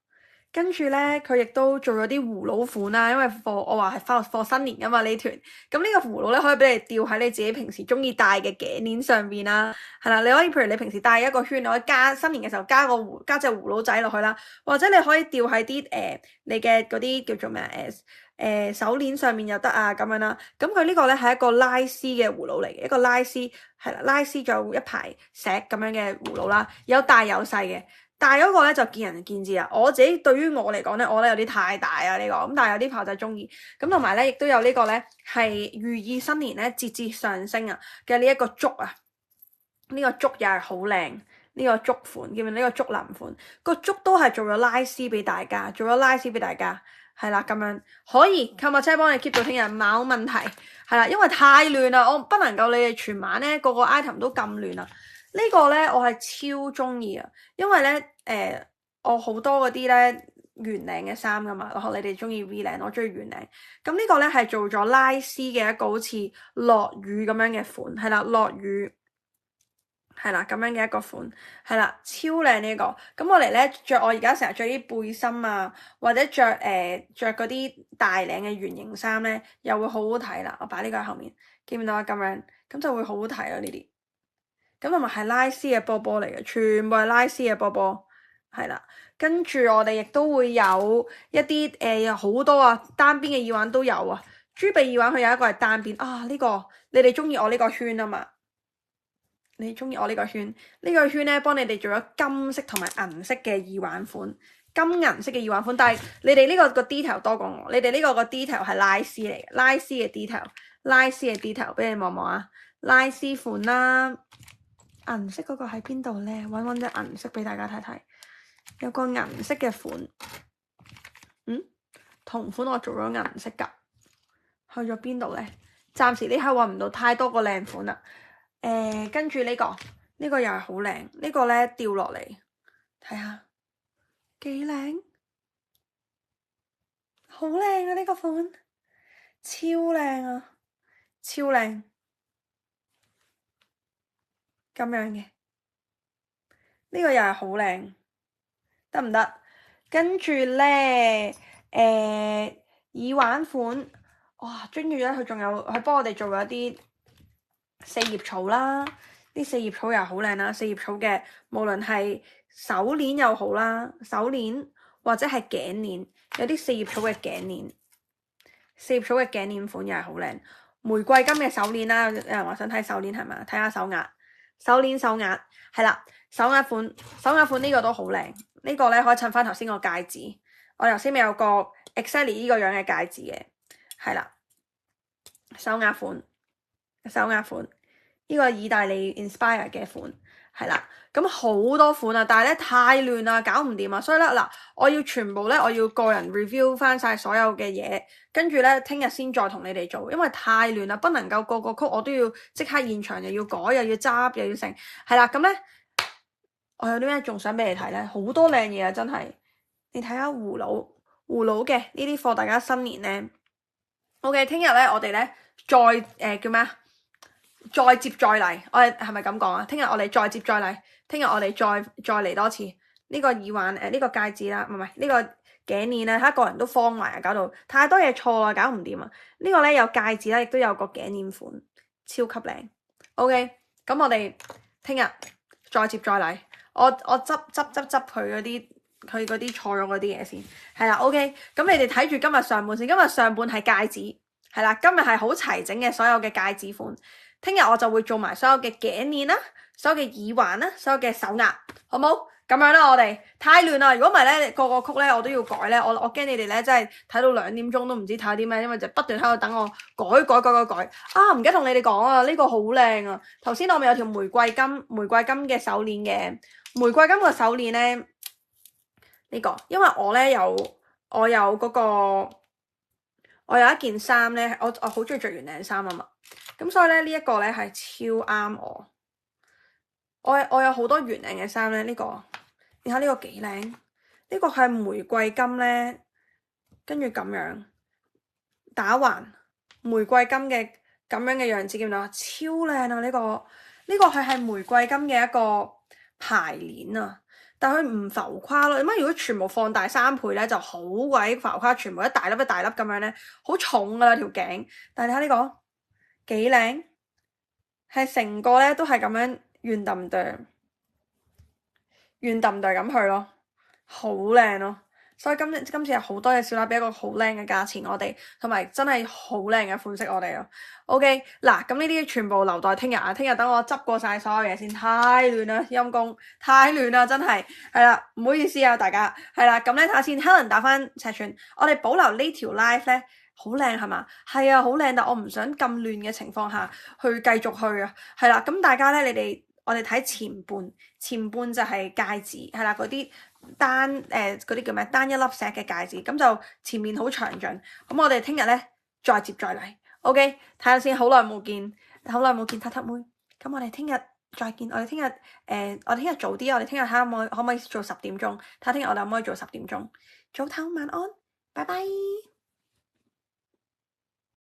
跟住咧，佢亦都做咗啲葫蘆款啦，因為我話係放新年噶嘛呢團，咁呢個葫蘆咧可以俾你吊喺你自己平時中意戴嘅頸鏈上邊啦，係啦，你可以譬如你平時戴一個圈，你可以加新年嘅時候加隻葫蘆仔落去啦，或者你可以吊喺啲你嘅嗰啲叫做咩手鏈上面又得啊咁樣啦，咁佢呢個咧係一個拉絲嘅葫蘆嚟嘅，一個拉絲係啦，拉絲仲有一排石咁樣嘅葫蘆啦，有大有細嘅。大嗰個咧就見仁見智啦，我自己對於我嚟講咧，我覺得有啲太大啊呢個，咁但係有啲朋友仔中意，咁同埋咧亦都有呢個咧係寓意新年咧節節上升啊嘅呢一個竹啊，呢個竹又係好靚，呢個竹款叫唔叫呢個竹林款？個竹都係做咗拉絲俾大家，係啦咁樣可以購物車幫你 keep 到聽日冇問題，係啦，因為太亂啦，我不能夠你哋全晚咧個個 item 都咁亂啊。呢個咧我係超中意啊，因為咧我好多嗰啲咧圓領嘅衫噶嘛，你哋中意 V 領，我中意圓領。咁呢個咧係做咗拉絲嘅一個好似落雨咁樣嘅款，係啦，落雨係啦咁樣嘅一個款，係啦，超靚呢個。咁我嚟咧着我而家成日着啲背心啊，或者着嗰啲大領嘅圓形衫咧，又會好好睇啦。我擺呢個喺後面，見唔見到啊？咁樣咁就會好好睇咯呢啲。咁同埋係拉絲嘅波波嚟嘅，全部係拉絲嘅波波，係啦。跟住我哋亦都會有一啲有好多啊，單邊嘅耳環都有啊。豬鼻耳環佢有一個係單邊啊，呢個你哋中意我呢個圈啊嘛？你中意我呢個圈？呢個圈咧幫你哋做咗金色同埋銀色嘅耳環款，金銀色嘅耳環款。但係你哋呢個 detail 多過我，你哋呢個 detail 係拉絲嚟嘅，拉絲嘅 detail，俾你望望啊，拉絲款啦。銀色嗰個喺邊度咧？揾隻銀色俾大家睇睇，有個銀色嘅款，同款我做咗銀色噶，去咗邊度咧？暫時呢刻揾唔到太多個靚款啦。跟住呢個又係好靚，呢個咧掉落嚟，睇下幾靚，好靚啊！呢個款超靚啊，超靚。咁樣嘅，呢個又係好靚，得唔得？跟住咧，耳環款，哇！跟住咧，佢仲有佢幫我哋做咗啲四葉草啦，啲四葉草又好靚啦，四葉草嘅無論係手鏈又好啦，手鏈或者係頸鏈，有啲四葉草嘅頸鏈，四葉草嘅頸鏈款又係好靚，玫瑰金嘅手鏈啦，有人話想睇手鏈係咪？睇下手鐲。手鏈手鐲係啦，手鐲款呢個都好靚，呢個咧可以襯翻頭先個戒指。我頭先咪有個 exactly 呢個樣嘅戒指嘅，係啦，手鐲款，呢個意大利 inspire 嘅款，係啦。咁好多款啊，但係咧太亂啦，搞唔掂啊！所以咧嗱，我要全部咧，我要個人 review 翻晒所有嘅嘢，跟住咧聽日先再同你哋做，因為太亂啦，不能夠個曲我都要即刻現場又要改又要執又要成，係啦。咁咧我有啲咩仲想俾你睇咧？好多靚嘢啊，真係！你睇下葫蘆嘅呢啲貨，大家新年咧。OK，聽日咧我哋咧再叫咩啊？再接再厲，我哋係咪咁講啊？聽日我哋再接再厲。聽日我哋再嚟多次呢個耳環呢個戒指啦，唔係呢個頸鏈啦，睇下個人都慌埋啊，搞到太多嘢錯啦，搞唔掂啊！呢個咧有戒指啦，亦都有個頸鏈款，超級靚。OK，咁我哋聽日再接再厲，我執佢嗰啲錯咗嗰啲嘢先，係啦。OK，咁你哋睇住今日上半先，今日上半係戒指，係啦，今日係好齊整嘅所有嘅戒指款。聽日我就會做埋所有嘅頸鏈啦，所有嘅耳環啦，所有嘅手鐲，好冇？咁樣啦，我哋太亂啦。如果唔係咧，個曲咧我都要改咧，我驚你哋咧真係睇到2點鐘都唔知睇啲咩，因為就不斷喺度等我改啊！唔記得同你哋講啊，呢個好靚啊！頭先我咪有條玫瑰金嘅手鏈嘅，玫瑰金個手鏈咧呢個，因為我有嗰個，我有一件衫咧，我好中意着圓領衫啊嘛。咁所以咧呢一個咧係超啱我。我有好多圓領嘅衫咧，呢個你睇呢個幾靚？呢個係玫瑰金咧，跟住咁樣打橫玫瑰金嘅咁樣嘅樣子，見唔見啊？超靚啊！呢個係玫瑰金嘅一個排鏈啊，但係佢唔浮誇咯。點解如果全部放大3倍咧，就好鬼浮誇，全部一大粒一大粒咁樣咧，好重噶啦條頸。但係你睇呢個幾靚，係成個咧都係咁樣圓揼揼咁去咯，好靚咯。所以今次係好多嘅小喇俾一個好靚嘅價錢我哋，同埋真係好靚嘅款式我哋咯。OK，嗱，咁呢啲全部留待聽日啊，聽日等我執過晒所有嘢先，太亂啦，陰公，太亂啦，真係，係啦，唔好意思啊大家，係啦，咁咧睇下先 ，Helen 打翻尺寸，我哋保留呢條 live 咧。好靚係嘛？係啊，好靚，但我唔想咁亂嘅情況下去繼續去啊。係啦，咁大家咧，我哋睇前半就係戒指，係啦，嗰啲嗰啲叫咩？單一粒石嘅戒指，咁就前面好詳盡。咁我哋聽日咧再接再厲。OK，睇下先，好耐冇見，塔塔妹。咁我哋聽日再見。我哋聽日早啲，我哋聽日睇下可唔可以做10點鐘？睇下聽日我哋可唔可以做10點鐘？早唞，晚安，拜拜。